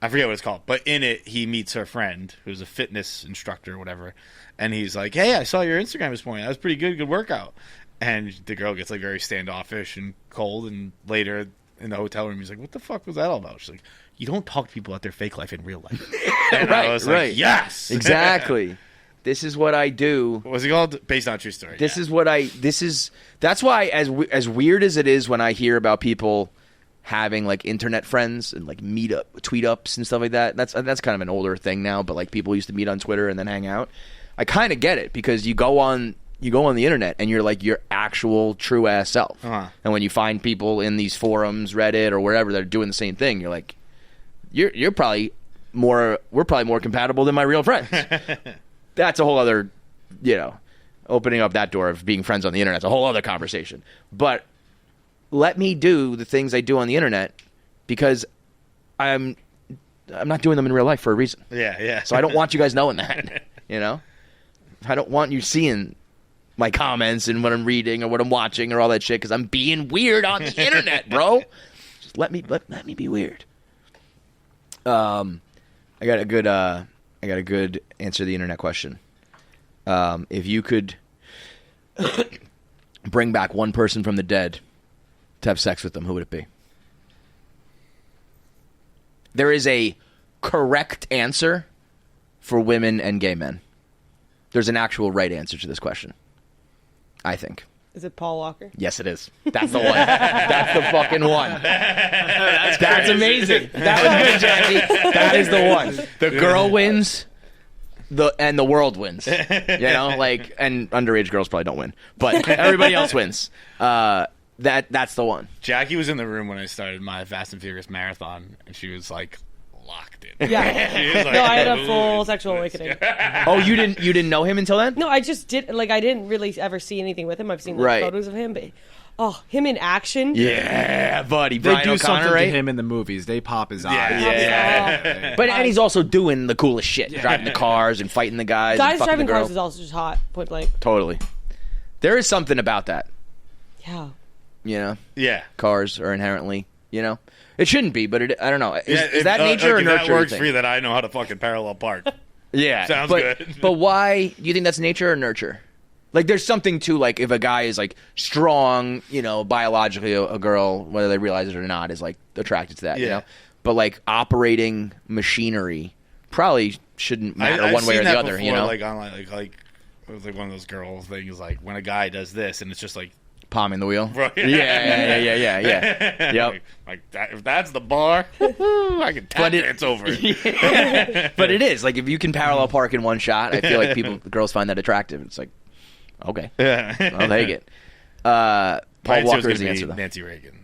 I forget what it's called, but in it, he meets her friend, who's a fitness instructor or whatever, and he's like, hey, I saw your Instagram this morning. That was pretty good workout. And the girl gets, like, very standoffish and cold, and later in the hotel room, he's like, what the fuck was that all about? She's like, you don't talk to people about their fake life in real life. And I was like, yes! Exactly. This is what I do. What was it called? Based on a true story. That's why, as weird as it is when I hear about people having like internet friends and like tweet ups and stuff like that. That's kind of an older thing now, but like people used to meet on Twitter and then hang out. I kind of get it because you go on the internet and you're like your actual true ass self. Uh-huh. And when you find people in these forums, Reddit or wherever that are doing the same thing, you're like, we're probably more compatible than my real friends. That's a whole other, opening up that door of being friends on the internet. It's a whole other conversation. But let me do the things I do on the internet because I'm not doing them in real life for a reason. Yeah. So I don't want you guys knowing that, I don't want you seeing my comments and what I'm reading or what I'm watching or all that shit because I'm being weird on the internet, bro. Just let me be weird. I got a good answer to the internet question. If you could bring back one person from the dead to have sex with them, who would it be? There is a correct answer for women and gay men. There's an actual right answer to this question, I think. Is it Paul Walker? Yes, it is. That's the one. That's the fucking one. That's amazing. That was good, Jackie. That is the one. The girl wins. the world wins. You know, like, and underage girls probably don't win, but everybody else wins. That's the one. Jackie was in the room when I started my Fast and Furious marathon, and she was like locked in. Yeah. She was like, no, I had a full sexual awakening. Oh, you didn't know him until then? No, I just did. Like, I didn't really ever see anything with him. I've seen like, photos of him, but him in action. Yeah, buddy. They Brian do O'Connor, something right? to him in the movies. They pop his eyes. Yeah. But and he's also doing the coolest shit, driving the cars and fighting the guys. Guys and fucking driving the girl. cars is also just hot. Point blank. Totally. There is something about that. Yeah. You know? Yeah. Cars are inherently, you know? It shouldn't be, but I don't know. Is that nature or nurture? That works for you that I know how to fucking parallel park. Yeah. Sounds good. But why do you think that's nature or nurture? Like, there's something to, like, if a guy is, like, strong, you know, biologically, a girl, whether they realize it or not, is, like, attracted to that, you know? But, like, operating machinery probably shouldn't matter one way or the other, before, you know? Like, on, like, it was, like, one of those girl things, like, when a guy does this, and it's just, like... Palming the wheel? Right. Yeah. Yep. Like that, if that's the bar, I can tap dance over it. Yeah. But it is. Like, if you can parallel park in one shot, I feel like girls find that attractive. It's like, okay. I'll take it. Paul Walker is the answer, though. Nancy Reagan.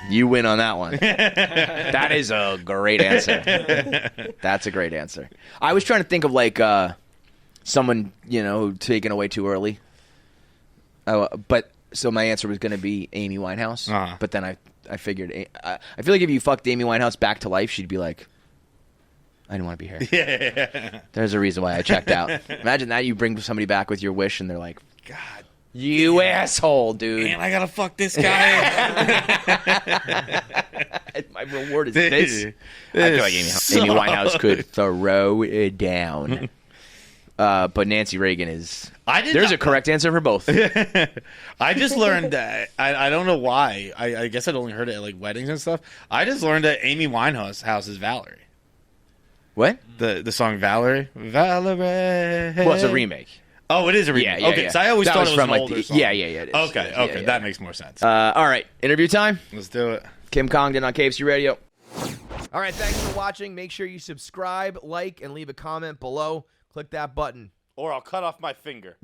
You win on that one. That is a great answer. That's a great answer. I was trying to think of, like, someone, you know, taken away too early. But so my answer was going to be Amy Winehouse. But then I figured, I feel like if you fucked Amy Winehouse back to life, she'd be like, I didn't want to be here. Yeah. There's a reason why I checked out. Imagine that you bring somebody back with your wish and they're like, God, you asshole, dude. Man, I got to fuck this guy. My reward is this. I feel like Amy Winehouse could throw it down. But Nancy Reagan is... There's a correct answer for both. I just learned that... I don't know why. I guess I'd only heard it at like weddings and stuff. I just learned that Amy Winehouse is Valerie. What? The song Valerie? Valerie. Well, it's a remake. Oh, it is a remake. Yeah, okay, so I always thought it was an older song. Yeah, it is. Okay, that makes more sense. All right, interview time. Let's do it. Kim Congdon on KFC Radio. All right, thanks for watching. Make sure you subscribe, like, and leave a comment below. Click that button. Or I'll cut off my finger.